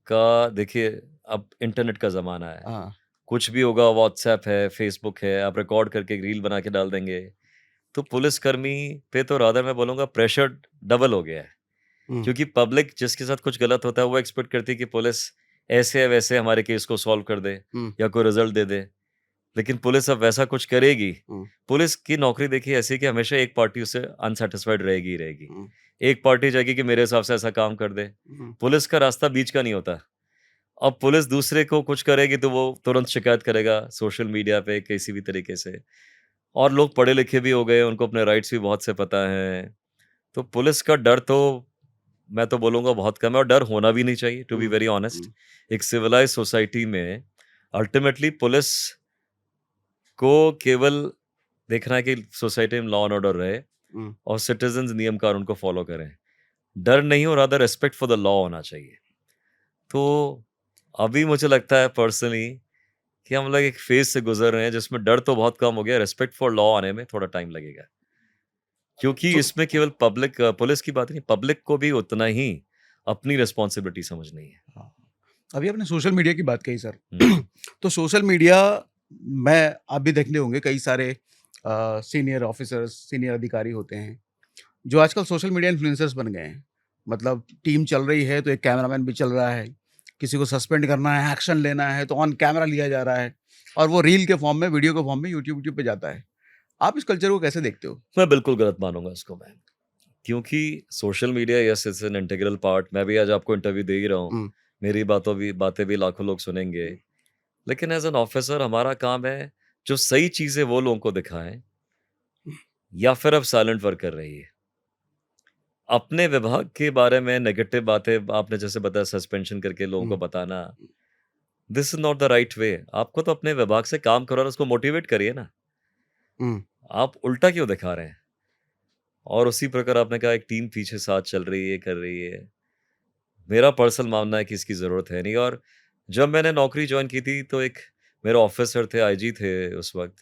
का, देखिए, अब इंटरनेट का ज़माना है। हाँ। कुछ भी होगा, व्हाट्सऐप है, फेसबुक है, आप रिकॉर्ड करके एक रील बना के डाल देंगे। तो पुलिसकर्मी पे तो रादर मैं बोलूँगा प्रेशर डबल हो गया है। हुँ, क्योंकि पब्लिक जिसके साथ कुछ गलत होता है, वो एक्सपेक्ट करती है कि पुलिस ऐसे या वैसे हमारे केस को सॉल्व कर दे, हुँ, या कोई रिज़ल्ट दे दे। लेकिन पुलिस अब वैसा कुछ करेगी। हुँ, पुलिस की नौकरी देखिए ऐसी है कि हमेशा एक पार्टी उससे अनसैटिस्फाइड रहेगी ही रहेगी। हुँ, एक पार्टी चाहेगी कि मेरे हिसाब से ऐसा काम कर दे। हुँ, पुलिस का रास्ता बीच का नहीं होता। अब पुलिस दूसरे को कुछ करेगी तो वो तुरंत शिकायत करेगा सोशल मीडिया पे किसी भी तरीके से। और लोग पढ़े लिखे भी हो गए, उनको अपने राइट्स भी बहुत से पता हैं। तो पुलिस का डर तो मैं तो बोलूँगा बहुत कम है, और डर होना भी नहीं चाहिए, to be um, very honest. Um, एक सिविलाइज़्ड सोसाइटी में अल्टीमेटली पुलिस को केवल देखना है कि सोसाइटी में लॉ एंड ऑर्डर रहे, हुँ। और सिटीज़न्स नियम कानून को फ़ॉलो करें। डर नहीं, और rather respect for the law होना चाहिए। तो अभी मुझे लगता है पर्सनली कि हम लोग एक फ़ेज़ से गुज़र रहे हैं जिसमें डर तो बहुत कम हो गया, रिस्पेक्ट फॉर लॉ आने में थोड़ा टाइम लगेगा। क्योंकि तो इसमें केवल पुलिस की बात नहीं, पब्लिक को भी उतना ही अपनी रिस्पॉन्सिबिलिटी समझनी है। हाँ, अभी आपने सोशल मीडिया की बात कही सर। हुँ, तो सोशल मीडिया में आप भी देखने होंगे कई सारे सीनियर ऑफिसर्स, सीनियर अधिकारी होते हैं, जो आजकल सोशल मीडिया इन्फ्लुएंसर्स बन गए हैं। मतलब टीम चल रही है तो एक कैमरामैन भी चल रहा है, किसी को सस्पेंड करना है, एक्शन लेना है तो ऑन कैमरा लिया जा रहा है और वो रील के फॉर्म में, वीडियो के फॉर्म में यूट्यूब पे जाता है। आप इस कल्चर को कैसे देखते हो? मैं बिल्कुल गलत मानूँगा इसको मैं। क्योंकि social media yes it's an integral part. मैं भी आज आपको इंटरव्यू दे ही रहा हूँ। हुँ, मेरी बातें भी लाखों लोग सुनेंगे। हुँ, लेकिन एज़ एन ऑफिसर हमारा काम है जो सही चीज़ें वो लोगों को दिखाएँ, या फिर आप साइलेंट वर्क कर रही है। अपने विभाग के बारे में नेगेटिव बातें आपने जैसे बताया सस्पेंशन करके लोगों को हुँ, बताना, this is not the right way. आपको तो अपने विभाग से काम करो और उसको मोटिवेट करिए ना। हुँ, आप उल्टा क्यों दिखा रहे हैं? और उसी प्रकार आपने कहा एक टीम पीछे साथ चल रही है, कर रही है। मेरा पर्सनल मानना है कि इसकी ज़रूरत है नहीं। और जब मैंने नौकरी जॉइन की थी तो एक मेरे ऑफिसर थे, आईजी थे उस वक़्त।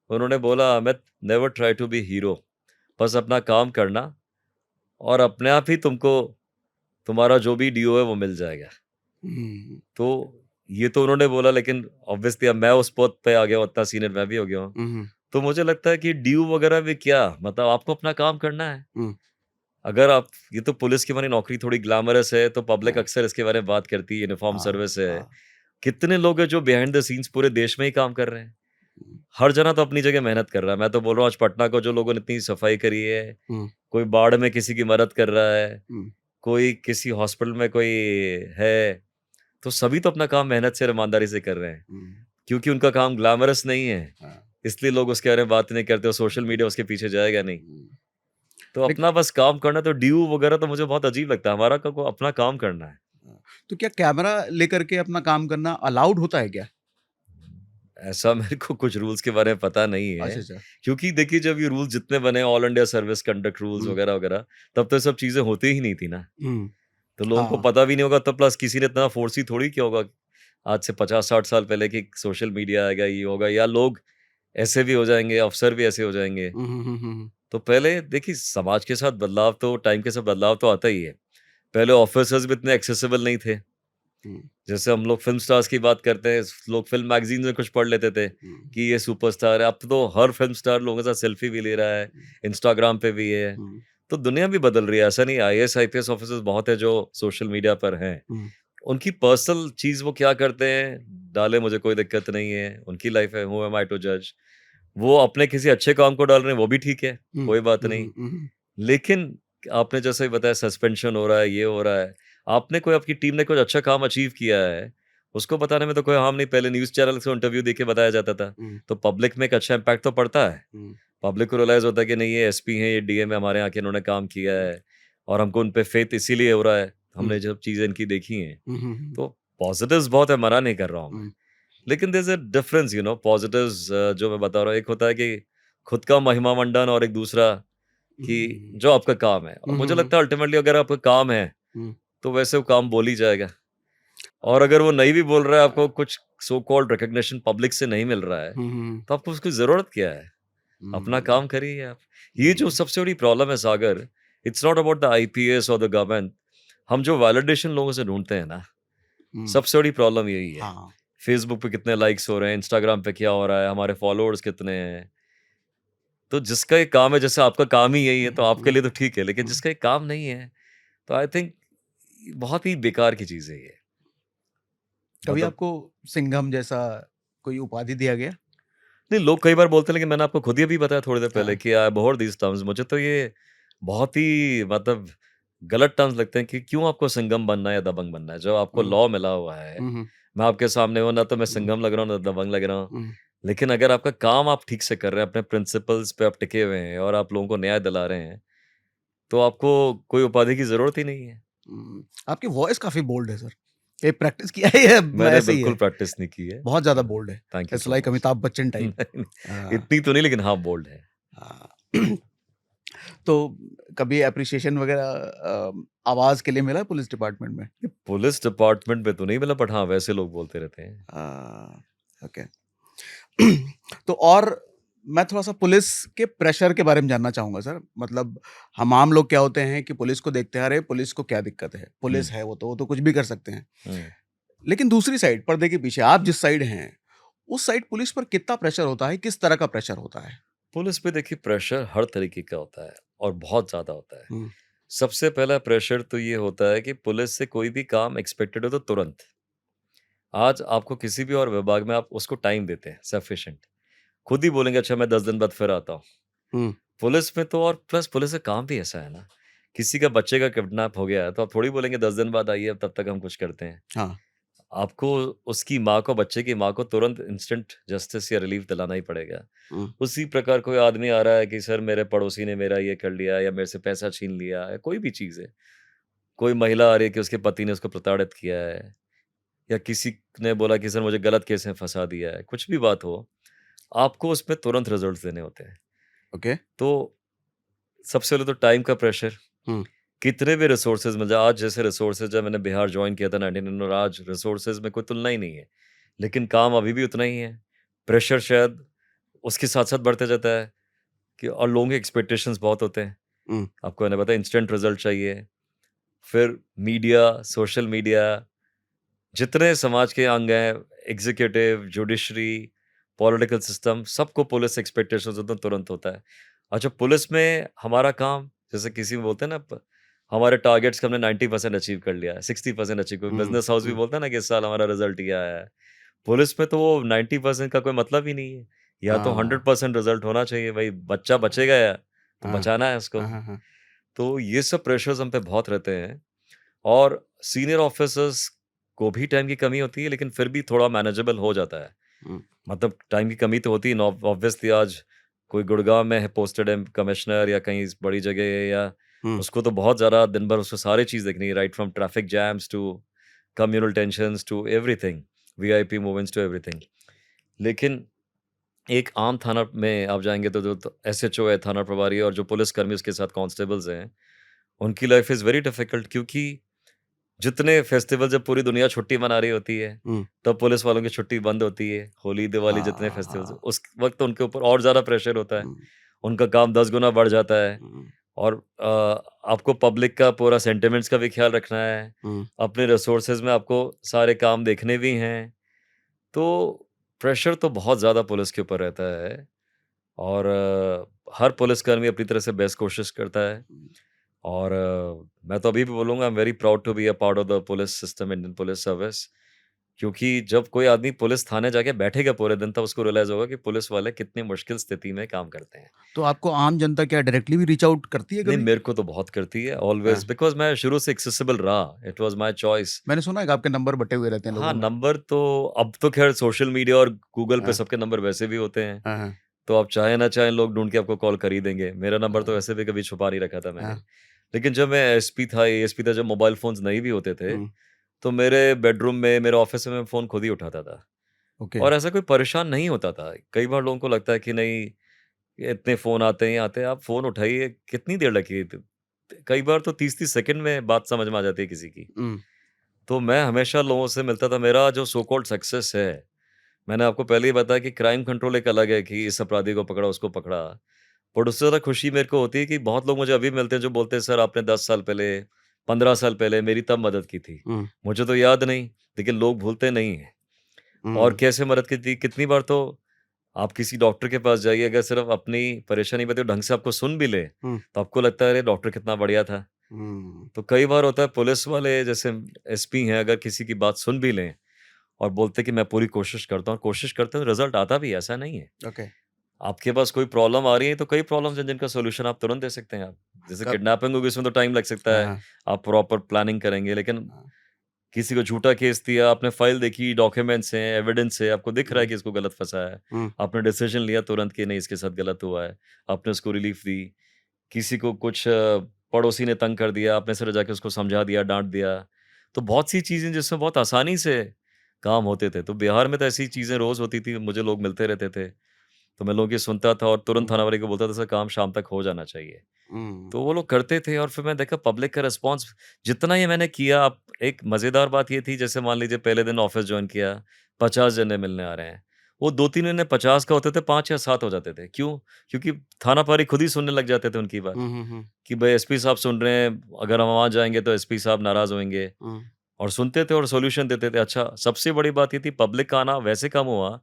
उन्होंने बोला, "Amit, never try to be hero. बस अपना काम करना और अपने आप ही तुमको तुम्हारा जो भी ड्यू है वो मिल जाएगा।" हम्म, तो ये तो उन्होंने बोला, लेकिन ऑब्वियसली अब मैं उस पद पे आ गया हूँ, उतना सीनियर मैं भी हो गया हूँ। हम्म, तो मुझे लगता है कि ड्यू वगैरह भी क्या, मतलब आपको अपना काम करना है। हम्म, अगर आप, ये तो पुलिस की मानी नौकरी थोड़ी ग्लैमरस है, तो पब्लिक हाँ, अक्सर इसके बारे में बात करती है, यूनिफ़ॉर्म हाँ, सर्विस है। हाँ, कितने लोग हैं जो बिहाइंड द सीन्स पूरे देश में ही काम कर रहे हैं। हम्म, हर जना तो अपनी जगह मेहनत कर रहा है। मैं तो बोल रहा हूँ आज पटना को जो लोगों ने इतनी सफाई करी है, हम्म, कोई बाढ़ में किसी की मदद कर रहा है, हम्म, कोई किसी हॉस्पिटल में कोई है, तो सभी तो अपना काम मेहनत से और ईमानदारी से कर रहे हैं। हम्म, क्योंकि उनका काम ग्लैमरस नहीं है, हाँ, इसलिए लोग उसके बारे में बात नहीं करते और सोशल मीडिया उसके पीछे जाएगा नहीं। हम्म। तो लेकिन अपना बस काम करना, तो ड्यू वगैरह तो मुझे बहुत अजीब लगता है। हमारा को अपना काम करना है। तो क्या कैमरा लेकर के अपना काम करना अलाउड होता है क्या? ऐसा मेरे को कुछ रूल्स के बारे में पता नहीं है, अच्छा, अच्छा। क्योंकि देखिए जब ये रूल्स जितने बने, all India service conduct rules um, वगैरह वगैरह, तब तो ये सब चीजें होती ही नहीं थी ना। हुँ, तो लोगों को हाँ, पता भी नहीं होगा, तब प्लस किसी ने इतना फोर्स ही थोड़ी किया होगा आज से 50-60 साल पहले कि सोशल मीडिया आएगा, ये होगा, या लोग ऐसे भी हो जाएंगे, अफसर भी ऐसे हो जाएंगे। हुँ, हुँ, हुँ, हुँ, हुँ, तो पहले देखिए समाज के साथ बदलाव तो, टाइम के साथ बदलाव तो आता ही है। पहले ऑफिसर्स भी इतने एक्सेसिबल नहीं थे। हुँ, जैसे हम लोग फ़िल्म स्टार्स की बात करते हैं, लोग फ़िल्म मैगज़ीन में कुछ पढ़ लेते थे हुँ, कि ये सुपरस्टार है। अब तो हर फ़िल्म स्टार लोगों के साथ सेल्फ़ी भी ले रहा है, इंस्टाग्राम पे भी है। हुँ, तो दुनिया भी बदल रही है, ऐसा नहीं है। आईएएस, आईपीएस ऑफ़िसर्स बहुत है जो सोशल मीडिया पर हैं। हुँ, उनकी पर्सनल चीज़ वो क्या करते हैं, डालें, मुझे कोई दिक्कत नहीं है। उनकी लाइफ़ है, हू एम आई टू जज? वो अपने किसी अच्छे काम को डाल रहे हैं, वो भी ठीक है, हुँ, कोई बात हुँ, नहीं। हुँ, हुँ, लेकिन आपने जैसे ही बताया सस्पेंशन हो रहा है, ये हो रहा है। आपने कोई, आपकी टीम ने कुछ अच्छा काम अचीव किया है, उसको बताने में तो कोई हार्म नहीं। पहले न्यूज़ चैनल से इंटरव्यू देके बताया जाता था, हुँ, तो पब्लिक में एक अच्छा इम्पैक्ट तो पड़ता है। हुँ, पब्लिक को रियलाइज़ होता है कि नहीं, ये एसपी हैं, ये डीएम है, हमारे यहाँ के, इन्होंने काम किया है और हमको उन पे फ़ेथ इसीलिए हो रहा है, हुँ, हमने जब चीज़ें इनकी देखी हैं। हुँ, हुँ, हुँ, तो पॉज़िटिव्स बहुत है, मना नहीं कर रहा हूँ मैं। हुँ, लेकिन there is a difference, positives जो मैं बता रहा हूँ, एक होता है कि खुद का महिमा मंडन, और एक दूसरा कि हुँ, जो आपका काम है। और हुँ, मुझे हुँ, लगता है अल्टीमेटली अगर आपका काम है, हुँ, तो वैसे वो काम बोल ही जाएगा। और अगर वो नहीं भी बोल रहा है, आपको कुछ सो कॉल्ड रिकॉग्निशन पब्लिक से नहीं मिल रहा है, हुँ, हुँ, तो आपको उसकी ज़रूरत क्या है? अपना हुँ, काम करिए आप। ये जो सबसे बड़ी प्रॉब्लम है Sagar, it's not about the IPS और द गवर्नमेंट। हम जो वैलिडेशन लोगों से ढूँढते हैं ना, हुँ, सबसे बड़ी प्रॉब्लम यही है। हाँ, फेसबुक पे कितने लाइक्स हो रहे हैं, इंस्टाग्राम पे क्या हो रहा है, हमारे फॉलोअर्स कितने हैं। तो जिसका ये काम है, जैसे आपका काम ही यही है, तो आपके हुँ, लिए तो ठीक है, लेकिन हुँ। जिसका ये काम नहीं है, तो आई थिंक बहुत ही बेकार की चीज़ है ये। कभी मतलब आपको सिंघम जैसा कोई उपाधि दिया गया? नहीं, लोग कई बार बोलते हैं, लेकिन मैंने आपको खुद ही अभी बताया थोड़ी देर पहले हाँ, कि आई अबहॉर दीज़ टर्म्स। मुझे तो ये बहुत ही, मतलब गलत टर्म्स लगते हैं कि क्यों आपको सिंघम बनना है या दबंग बनना है? जब आपको हुँ, लॉ मिला हुआ है, हुँ, हुँ, मैं आपके सामने हूँ, ना तो मैं हुँ, सिंघम लग रहा हूँ, ना दबंग लग रहा हूँ। हुँ, लेकिन अगर आपका काम आप ठीक से कर रहे हैं, अपने प्रिंसिपल्स पे आप टिके हुए हैं और आप लोगों को न्याय दिला रहे हैं, तो आपको कोई उपाधि की ज़रूरत ही नहीं है। हुँ। आपकी वॉइस काफ़ी बोल्ड है सर। ये प्रैक्टिस किया है या मैंने ऐसे ही बिल्कुल है? प्रैक्टिस नहीं की है। बहुत ज़्यादा बोल्ड है। Thank you it's so like much. Amitabh Bachchan type. नहीं, नहीं, हाँ, इतनी तो नहीं, लेकिन हाँ, बोल्ड है। हाँ। तो कभी एप्रिसिएशन वगैरह आवाज़ के लिए मिला है पुलिस डिपार्टमेंट में? पुलिस डिपार्टमेंट में तो नहीं मिला, बट हाँ, वैसे लोग बोलते रहते हैं। ओके। तो और मैं थोड़ा-सा पुलिस के प्रेशर के बारे में जानना चाहूँगा सर। मतलब हम आम लोग क्या होते हैं कि पुलिस को देखते हैं, अरे! पुलिस को क्या दिक्कत है? हुँ, पुलिस है वो तो कुछ भी कर सकते हैं। हुँ। लेकिन दूसरी साइड पर्दे के पीछे आप जिस साइड हैं, उस साइड पुलिस पर कितना प्रेशर होता है? किस तरह का प्रेशर होता है? पुलिस पे देखिए प्रेशर हर तरीके का होता है और बहुत ज़्यादा होता है। हुँ, सबसे पहला प्रेशर तो ये होता है कि पुलिस से कोई भी काम एक्सपेक्टेड हो तो तुरंत। आज आपको किसी भी और विभाग में आप उसको टाइम देते हैं सफिशिएंट। खुद ही बोलेंगे अच्छा मैं 10 दिन बाद फिर आता हूँ। हुँ, पुलिस में तो, और प्लस पुलिस का काम भी ऐसा है ना, किसी का बच्चे का किडनैप हो गया है तो आप थोड़ी बोलेंगे 10 दिन बाद आइए, अब तब तक हम कुछ करते हैं। हाँ। आपको उसकी माँ को, बच्चे की माँ को तुरंत इंस्टेंट जस्टिस या रिलीफ दिलाना ही पड़ेगा। हुँ, उसी प्रकार कोई आदमी आ रहा है कि सर मेरे पड़ोसी ने मेरा ये कर लिया या मेरे से पैसा छीन लिया या कोई भी चीज़ है। कोई महिला आ रही है कि उसके पति ने उसको प्रताड़ित किया है, या किसी ने बोला कि सर मुझे गलत केस में फँसा दिया है, कुछ भी बात हो, आपको उसमें तुरंत रिज़ल्ट्स देने होते हैं। ओके। तो सबसे पहले तो टाइम का प्रेशर। हम्म, कितने भी रिसोर्सेज मतलब आज जैसे रिसोर्सेज जब मैंने बिहार ज्वाइन किया था 99 और आज रिसोर्सेज में कोई तुलना ही नहीं है, लेकिन काम अभी भी उतना ही है। प्रेशर शायद उसके साथ साथ बढ़ते जाता है कि और लोगों के एक्सपेक्टेशंस बहुत होते हैं। हम्म, आपको मैंने बताया इंस्टेंट रिजल्ट चाहिए। फिर मीडिया, सोशल मीडिया, जितने समाज के अंग हैं, एग्जीक्यूटिव, जुडिशरी, पॉलिटिकल सिस्टम, सबको पुलिस एक्सपेक्टेशंस होते हैं, तुरंत होता है। अच्छा, पुलिस में हमारा काम जैसे किसी में बोलते हैं ना हमारे टारगेट्स के हमने 90% अचीव कर लिया है, 60% अचीव कर, हम्म, बिजनेस हाउस भी हम्म, बोलता है ना कि इस साल हमारा रिजल्ट ये आया है। पुलिस में तो वो 90% का कोई मतलब ही नहीं है। या तो हाँ, 100% रिजल्ट होना चाहिए, भाई बच्चा बचेगा या तो हाँ, बचाना है उसको। हाँ, हाँ, हाँ, तो ये सब प्रेशर्स हम पे बहुत रहते हैं और सीनियर ऑफिसर्स को भी टाइम की कमी होती है, लेकिन फिर भी थोड़ा मैनेजेबल हो जाता है। हम्म, मतलब टाइम की कमी तो होती है, ऑब्वियसली आज कोई गुड़गांव में है पोस्टेड है कमिश्नर या कहीं बड़ी जगह है, या हम्म, उसको तो बहुत ज़्यादा दिन भर उसको सारी चीज़ देखनी है, right from traffic jams to communal tensions to everything, VIP movements to everything. लेकिन एक आम थाना में आप जाएँगे तो जो तो एसएचओ है, थाना प्रभारी और जो पुलिसकर्मी उसके साथ कांस्टेबल्स हैं, उनकी लाइफ इज़ वेरी डिफिकल्ट क्योंकि जितने फेस्टिवल जब पूरी दुनिया छुट्टी मना रही होती है, हम्म, तब पुलिस वालों की छुट्टी बंद होती है। होली, दिवाली जितने हाँ, फेस्टिवल्स हाँ, उस वक़्त उनके ऊपर और ज़्यादा प्रेशर होता है। हम्म, उनका काम 10 गुना बढ़ जाता है हम्म, और आपको पब्लिक का पूरा सेंटिमेंट्स का भी ख़्याल रखना है। हम्म, अपने रिसोर्सेज़ में आपको सारे काम देखने भी हैं। तो प्रेशर तो बहुत ज़्यादा पुलिस के ऊपर रहता है और हर पुलिसकर्मी अपनी तरह से बेस्ट कोशिश करता है। और मैं तो अभी भी बोलूँगा I am very proud to be a part of the police system, Indian police service. क्योंकि जब कोई आदमी पुलिस थाने जाके बैठेगा पूरे दिन तब उसको रियलाइज़ होगा कि पुलिस वाले कितनी मुश्किल स्थिति में काम करते हैं। तो आपको आम जनता क्या डायरेक्टली भी रीच आउट करती है नहीं, कभी? मेरे को तो बहुत करती है हाँ, ऑलवेज़ बिकॉज़ मैं शुरू से एक्सेसिबल रहा, इट वाज़ माय चॉइस। मैंने सुना है कि आपके नंबर बँटे हुए रहते हैं हाँ, लोगों में। नंबर तो अब तो ख़ैर सोशल मीडिया और गूगल पे हाँ, सबके नंबर वैसे भी होते हैं, हाँ, हाँ, तो आप चाहें ना चाहें लोग ढूँढ के आपको कॉल कर ही देंगे। मेरा नंबर तो हाँ, वैसे भी कभी छुपा नहीं रखा था मैंने। हाँ, लेकिन जब मैं एसपी था, एएसपी था, जब मोबाइल फ़ोन्स नहीं भी होते थे, हुँ, तो मेरे बेडरूम में, मेरे ऑफ़िस में मैं फ़ोन खुद ही उठाता था ओके, और ऐसा कोई परेशान नहीं होता था। कई बार लोगों को लगता है कि नहीं, ये इतने फ़ोन आते हैं, आते हैं, आप फ़ोन उठाइए, कितनी देर लगेगी? कई बार तो 30-30 सेकंड में बात समझ में आ जाती है किसी की। हुँ, तो मैं हमेशा लोगों से मिलता था, मेरा जो सो कॉल्ड सक्सेस है, मैंने आपको पहले ही बताया कि क्राइम कंट्रोल एक अलग है कि इस अपराधी को पकड़ा, उसको पकड़ा। बट उससे ज़्यादा खुशी मेरे को होती है कि बहुत लोग मुझे अभी मिलते हैं जो बोलते हैं, "सर आपने 10 साल पहले, 15 साल पहले मेरी तब मदद की थी।" हुँ, मुझे तो याद नहीं, लेकिन लोग भूलते नहीं हैं। और हुँ, कैसे मदद की थी, कितनी बार तो आप किसी डॉक्टर के पास जाइए, अगर सिर्फ़ अपनी परेशानी बताइए, ढंग से आपको सुन भी ले, हुँ, तो आपको लगता है, अरे! डॉक्टर कितना बढ़िया था। हुँ, तो कई बार होता है पुलिस वाले जैसे एसपी हैं, अगर किसी की बात सुन भी लें और बोलते हैं कि मैं पूरी कोशिश करता हूँ, कोशिश करते हैं, रिज़ल्ट आता भी है, ऐसा नहीं है। ओके, आपके पास कोई प्रॉब्लम आ रही है, तो कई प्रॉब्लम्स हैं जिनका सॉल्यूशन आप तुरंत दे सकते हैं आप। जैसे कब किडनैपिंग होगी, उसमें तो टाइम लग सकता हाँ, है, हाँ, आप प्रॉपर प्लानिंग करेंगे, लेकिन हाँ, किसी को झूठा केस दिया, आपने फाइल देखी, डॉक्यूमेंट्स हैं, एविडेंस है, आपको दिख रहा है हुँ, कि इसको गलत फँसा है। हुँ, आपने डिसीजन लिया तुरंत कि नहीं इसके साथ गलत हुआ है, आपने उसको रिलीफ दी। किसी को कुछ पड़ोसी ने तंग कर दिया, आपने सिर्फ जाके उसको समझा दिया, डाँट दिया। तो बहुत सी चीज़ें जिसमें बहुत आसानी से काम होते थे। तो बिहार में तो ऐसी चीज़ें रोज़ होती थी, मुझे लोग मिलते रहते थे। तो मैं लोगों की सुनता था और तुरंत हुँ, थाना वाले को बोलता था, सर काम शाम तक हो जाना चाहिए। हुँ, तो वो लोग करते थे और फिर मैं देखा पब्लिक का रिस्पॉन्स जितना ये मैंने किया। अब एक मज़ेदार बात ये थी, जैसे मान लीजिए पहले दिन ऑफ़िस जॉइन किया, 50 जने मिलने आ रहे हैं। वो 2-3 महीने 50 का होते थे, 5 या 7 हो जाते थे। क्यों? क्योंकि थाना प्रभारी खुद ही सुनने लग जाते थे उनकी बात, हुँ, हुँ, हुँ, कि भाई एसपी साहब सुन रहे हैं, अगर हम वहाँ जाएँगे तो एसपी साहब नाराज़ होंगे। हुँ, और सुनते थे और सॉल्यूशन देते थे। अच्छा, सबसे बड़ी बात ये थी पब्लिक का आना वैसे कम हुआ,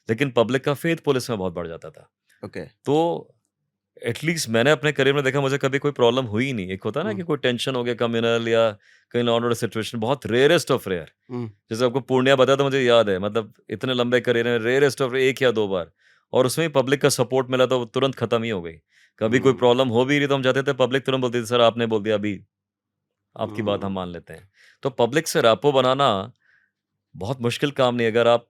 लेकिन पब्लिक का फ़ेथ पुलिस में बहुत बढ़ जाता था। ओके, तो एटलीस्ट मैंने अपने करियर में देखा, मुझे कभी कोई प्रॉब्लम हुई ही नहीं। एक होता है ना हुँ, कि कोई टेंशन हो गया कम्युनल या कहीं लॉ एंड ऑर्डर सिचुएशन, बहुत रेयरेस्ट ऑफ रेयर। हुँ, जैसे आपको पूर्णिया बताया तो मुझे याद है, मतलब इतने लंबे करियर में रेयरेस्ट ऑफ 1 या 2 बार, और उसमें ही पब्लिक का सपोर्ट मिला तो वो तुरंत खत्म ही हो गई। कभी कोई हुँ, प्रॉब्लम हो भी रही तो हम जाते थे, पब्लिक तुरंत बोलती थी, सर आपने बोल दिया अभी, आपकी बात हम हुँ, मान लेते हैं। तो पब्लिक से रैपो बनाना बहुत मुश्किल काम नहीं है, अगर आप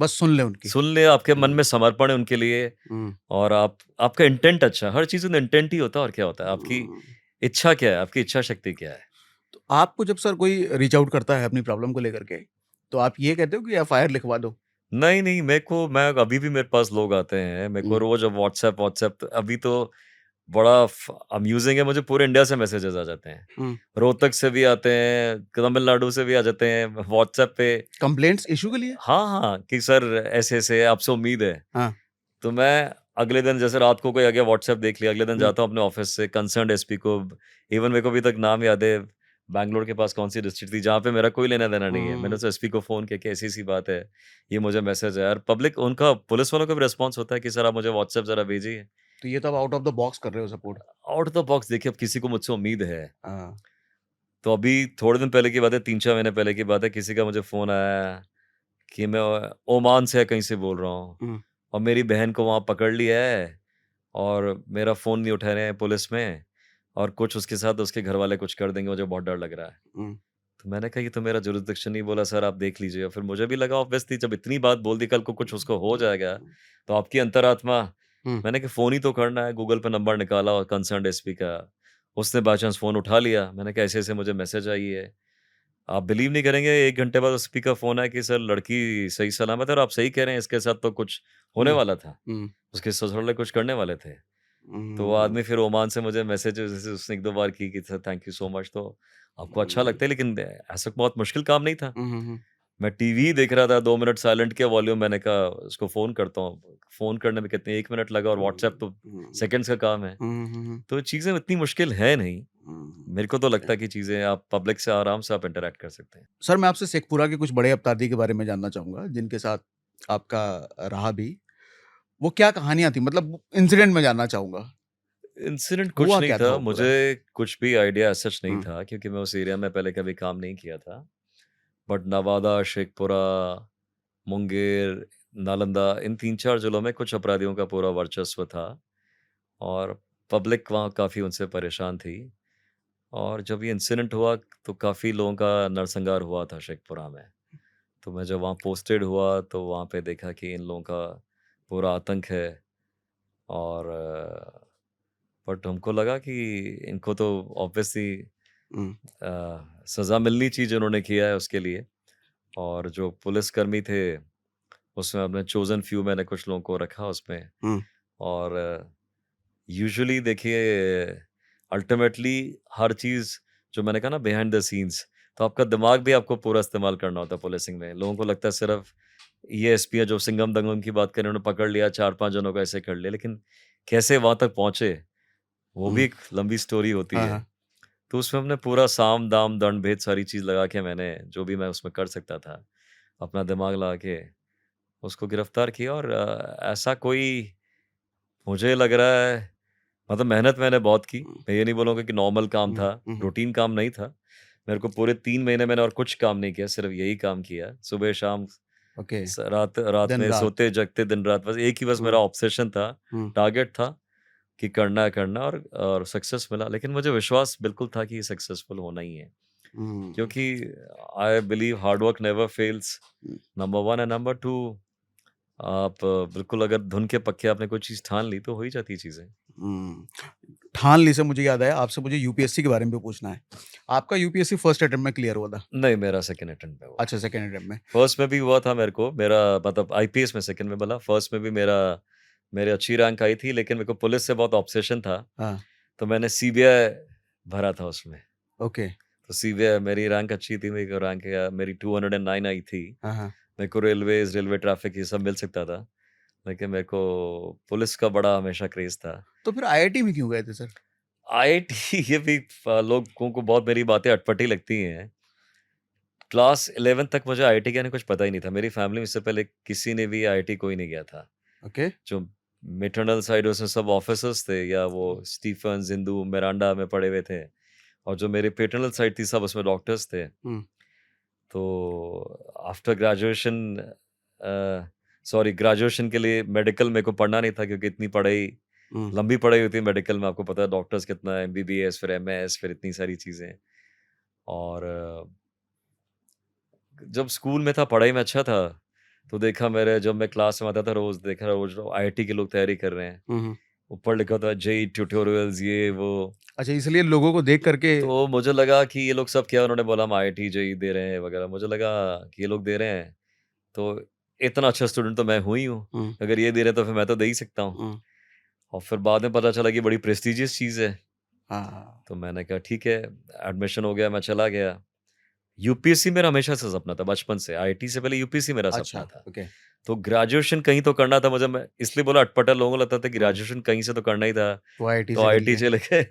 बस सुन लें उनकी। सुन लें, आपके मन हुँ, में समर्पण है उनके लिए हुँ, और आप आपका इंटेंट अच्छा है, हर चीज़ में इंटेंट ही होता है और क्या होता है, आपकी हुँ। इच्छा क्या है, आपकी इच्छा शक्ति क्या है? तो आपको जब सर कोई रीच आउट करता है अपनी प्रॉब्लम को लेकर के, तो आप ये कहते हो कि एफआईआर लिखवा दो? नहीं, नहीं, मैं अभी भी मेरे पास लोग आते हैं, मेरे को हुँ, रोज़ अब व्हाट्सएप व्हाट्सएप अभी तो बड़ा अम्यूजिंग है, मुझे पूरे इंडिया से मैसेजेस आ जाते हैं, हम्म। रोहतक से भी आते हैं, तमिलनाडु से भी आ जाते हैं व्हाट्सएप पे। कंप्लेंट्स इशू के लिए? हाँ हाँ, कि सर ऐसे ऐसे आपसे उम्मीद है। हाँ। तो मैं अगले दिन जैसे रात को कोई आ गया, व्हाट्सएप देख लिया, अगले दिन हम्म। जाता हूँ अपने ऑफिस से कंसर्न एसपी को। इवन मेरे को अभी तक नाम याद है, बैंगलोर के पास कौन सी डिस्ट्रिक्ट थी जहाँ पे मेरा कोई लेना देना नहीं है, मैंने हम्म। उस एसपी को फोन किया कि ऐसी ऐसी बात है, ये मुझे मैसेज है। यार पब्लिक उनका, पुलिस वालों का भी रिस्पॉन्स होता है कि सर आप मुझे व्हाट्सएप जरा भेजिए। तो ये तो आप आउट ऑफ द बॉक्स कर रहे हो support. Out of the box देखिए, अब किसी को मुझसे उम्मीद है, हाँ। तो अभी थोड़े दिन पहले की बात है, 3-4 महीने पहले की बात है, किसी का मुझे फ़ोन आया कि मैं ओमान से या कहीं से बोल रहा हूँ हम्म। और मेरी बहन को वहाँ पकड़ लिया है और मेरा फ़ोन नहीं उठा रहे हैं पुलिस में, और कुछ उसके साथ उसके घरवाले कुछ कर देंगे, मुझे बहुत डर लग रहा है। हम्म। तो मैंने कहा ये तो मेरा जुरिसडिक्शन नहीं, बोला सर आप देख लीजिए। और फिर मुझे भी लगा ऑब्वियसली जब इतनी बात बोल दी, कल को कुछ उसको हो जाएगा, तो आपकी अंतरात्मा, हम्म। मैंने कहा फ़ोन ही तो करना है, गूगल पे नंबर निकाला और कंसर्न्ड एसपी का, उसने बाय चांस फ़ोन उठा लिया। मैंने कहा ऐसे-ऐसे मुझे मैसेज आई है। आप बिलीव नहीं करेंगे, 1 घंटे बाद उस का फ़ोन आया कि सर लड़की सही सलामत है और आप सही कह रहे हैं, इसके साथ तो कुछ होने हम्म। वाला था। हम्म। उसके ससुराल कुछ करने वाले थे। तो वो हम्म। आदमी फिर ओमान से मुझे मैसेजेस जैसे उसने 1-2 बार की कि sir thank you so much. तो आपको अच्छा लगता है, लेकिन ऐसा बहुत मुश्किल काम नहीं था। हम्म। मैं टीवी देख रहा था, 2 मिनट साइलेंट किया वॉल्यूम, मैंने कहा उसको फ़ोन करता हूँ। फ़ोन करने में कितने 1 मिनट लगा और व्हाट्सएप तो सेकंड्स का काम है। हम्म। तो चीज़ें इतनी मुश्किल है नहीं। मेरे को तो ओके। लगता है कि चीज़ें आप पब्लिक से आराम से आप इंटरैक्ट कर सकते हैं। सर मैं आपसे शेखपुरा के कुछ बड़े अपराधी के बारे में जानना चाहूंगा जिनके साथ आपका रहा भी। वो क्या कहानियां थी, मतलब इंसिडेंट में जानना चाहूंगा। इंसिडेंट कुछ हुआ नहीं क्या था था, वो पूरा? मुझे कुछ भी आइडिया सच नहीं हम्म। था क्योंकि मैं उस एरिया में पहले कभी काम नहीं किया था। बट नवादा, शेखपुरा, मुंगेर, नालंदा, इन 3-4 जिलों में कुछ अपराधियों का पूरा वर्चस्व था और पब्लिक वहाँ काफ़ी उनसे परेशान थी। और जब ये इंसिडेंट हुआ तो काफ़ी लोगों का नरसंहार हुआ था शेखपुरा में। तो मैं जब वहाँ पोस्टेड हुआ तो वहाँ पे देखा कि इन लोगों का पूरा आतंक है। और बट हमको लगा कि इनको तो ऑब्वियसली हम्म। सज़ा मिलनी चाहिए जो उन्होंने किया है उसके लिए। और जो पुलिसकर्मी थे, उसमें अपने चोज़न फ्यू मैंने कुछ लोगों को रखा उसमें। हम्म। और यूजुअली देखिए, अल्टीमेटली हर चीज़ जो मैंने कहा ना बिहाइंड द सीन्स, तो आपका दिमाग भी आपको पूरा इस्तेमाल करना होता है पुलिसिंग में। लोगों को लगता है सिर्फ ये एसपी है जो सिंघम दंगम की बात करें, उन्होंने पकड़ लिया, 4-5 जनों को ऐसे कर लिया, लेकिन कैसे वहाँ तक पहुँचे, वो भी हम्म। एक लंबी स्टोरी होती हाँ है। हाँ। तो उसमें हमने पूरा साम, दाम, दंड, भेद सारी चीज़ लगा के मैंने जो भी मैं उसमें कर सकता था, अपना दिमाग लगा के उसको गिरफ्तार किया। और ऐसा कोई मुझे लग रहा है, मतलब मेहनत मैंने बहुत की। हम्म। मैं ये नहीं बोलूँगा कि नॉर्मल काम हम्म। था, हम्म। रूटीन काम नहीं था। मेरे को पूरे 3 महीने मैंने और कुछ काम नहीं किया, सिर्फ़ यही काम किया। सुबह-शाम, ओके। रात रात दिन में रात। सोते-जगते दिन-रात, बस एक ही बस हम्म। मेरा ऑब्सेशन था, हम्म। टारगेट था कि करना है करना। और सक्सेस मिला, लेकिन मुझे विश्वास बिल्कुल था कि ये सक्सेसफुल होना ही है। हम्म। क्योंकि I believe hard work never fails, number 1 and number 2, आप बिल्कुल अगर धुन के पक्के आपने कोई चीज़ ठान ली तो हो ही जाती है चीज़ें। हम्म। ठान ली से मुझे याद आया, आपसे मुझे यूपीएससी के बारे में भी पूछना है। आपका यूपीएससी फर्स्ट अटेम्प्ट में क्लियर हुआ था? नहीं, मेरा सेकंड अटेम्प्ट में हुआ। अच्छा, सेकंड अटेम्प्ट में। फर्स्ट में भी हुआ था मेरे को, मेरा मतलब आईपीएस में सेकंड में मिला, फर्स्ट में भी मेरी अच्छी रैंक आई थी, लेकिन मेरे को पुलिस से बहुत ऑब्सेशन था, हाँ। तो मैंने सीबीआई भरा था उसमें। ओके। तो सीबीआई, मेरी रैंक अच्छी थी, मेरी रैंक मेरी 209 आई थी। हाँ हाँ। मेरे को रेलवे ट्रैफिक ये सब मिल सकता था, लेकिन मेरे को पुलिस का बड़ा हमेशा क्रेज़ था। तो फिर आईआईटी में क्यों गए थे सर? आईआईटी ये भी लोगों को बहुत मेरी बातें अटपटी लगती हैं। क्लास 11 तक मुझे आईआईटी के बारे में कुछ पता ही नहीं था। मेरी फैमिली में इससे पहले किसी ने भी आईआईटी कोई नहीं गया था। ओके। जो मैटरनल साइड उसमें सब ऑफिसर्स थे, या वो स्टीफंस, हिंदू, मिरांडा में पढ़े हुए थे, और जो मेरी पैटर्नल साइड थी सब उसमें डॉक्टर्स थे। हम्म। तो आफ्टर ग्रेजुएशन, ग्रेजुएशन के लिए मेडिकल मेरे को पढ़ना नहीं था क्योंकि इतनी पढ़ाई, हम्म। लंबी पढ़ाई होती है मेडिकल में, आपको पता है डॉक्टर्स कितना है, एमबीबीएस, फिर एमएस, फिर इतनी सारी चीज़ें। और जब स्कूल में था, पढ़ाई में अच्छा था, तो देखा मेरे, जब मैं क्लास में आता था रोज़ देखा, रोज़ आईआईटी के लोग तैयारी कर रहे हैं। हम्म। ऊपर लिखा था जेईई ट्यूटोरियल्स, ये वो। अच्छा, इसलिए लोगों को देख करके। तो मुझे लगा कि ये लोग सब क्या, उन्होंने बोला हम आईआईटी जेईई दे रहे हैं वगैरह, मुझे लगा कि ये लोग दे रहे हैं, तो इतना अच्छा स्टूडेंट तो मैं हूँ ही हूँ। हम्म। अगर ये दे रहे हैं तो फिर मैं तो दे ही सकता हूँ। हम्म। और फिर बाद में पता चला कि बड़ी प्रेस्टिजियस चीज़ है। हाँ, तो मैंने कहा ठीक है, एडमिशन हो गया, मैं चला गया। यूपीएससी मेरा हमेशा से सपना था, बचपन से। आईआईटी से पहले यूपीएससी मेरा सपना अच्छा, था। ओके। तो ग्रेजुएशन कहीं तो करना था मुझे, मैं इसलिए बोला अटपटा, लोगों को लगता था कि हुँ, ग्रेजुएशन कहीं से तो करना ही था, तो आईआईटी तो से कर आईआईटी लिए। चले गए।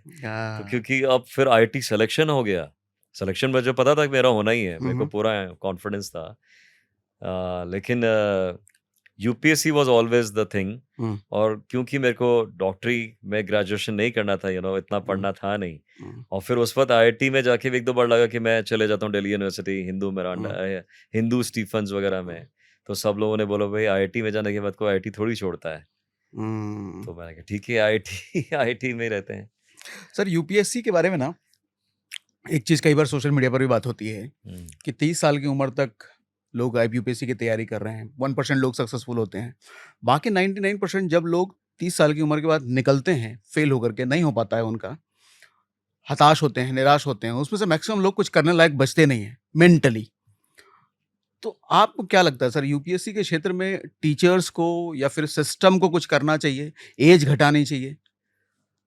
तो हाँ। क्योंकि अब फिर आईआईटी सिलेक्शन हो गया। सिलेक्शन मुझे पता था कि मेरा होना ही है, हुँ, मेरे को हुँ, पूरा कॉन्फिडेंस था। लेकिन UPSC was always the thing. Um, और क्योंकि मेरे को डॉक्टरी में ग्रेजुएशन नहीं करना था, इतना हुँ, पढ़ना था नहीं। हुँ, और फिर उस वक़्त आईआईटी में जाके भी 1-2 बार लगा कि मैं चले जाता हूँ दिल्ली यूनिवर्सिटी, हुँ, हिंदू स्टीफंस वगैरह हुँ, में। तो सब लोगों ने बोला, "भई आईआईटी में जाने के बाद कोई आईआईटी थोड़ी छोड़ता है।" हुँ। तो मैंने कहा ठीक है, आईआईटी आईआईटी में ही रहते हैं। सर यूपीएससी के बारे में ना एक चीज़ कई बार सोशल मीडिया पर भी बात होती है हुँ। कि 30 साल की उम्र तक लोग आई यूपीएससी की तैयारी कर रहे हैं। 1% लोग सक्सेसफुल होते हैं। बाकी 99% जब लोग 30 साल की उम्र के बाद निकलते हैं, फेल होकर के नहीं हो पाता है उनका, हताश होते हैं, निराश होते हैं। उसमें से मैक्सिमम लोग कुछ करने लायक बचते नहीं हैं मेंटली। तो आपको क्या लगता है सर यूपीएससी के क्षेत्र में टीचर्स को या फिर सिस्टम को कुछ करना चाहिए? ऐज घटानी चाहिए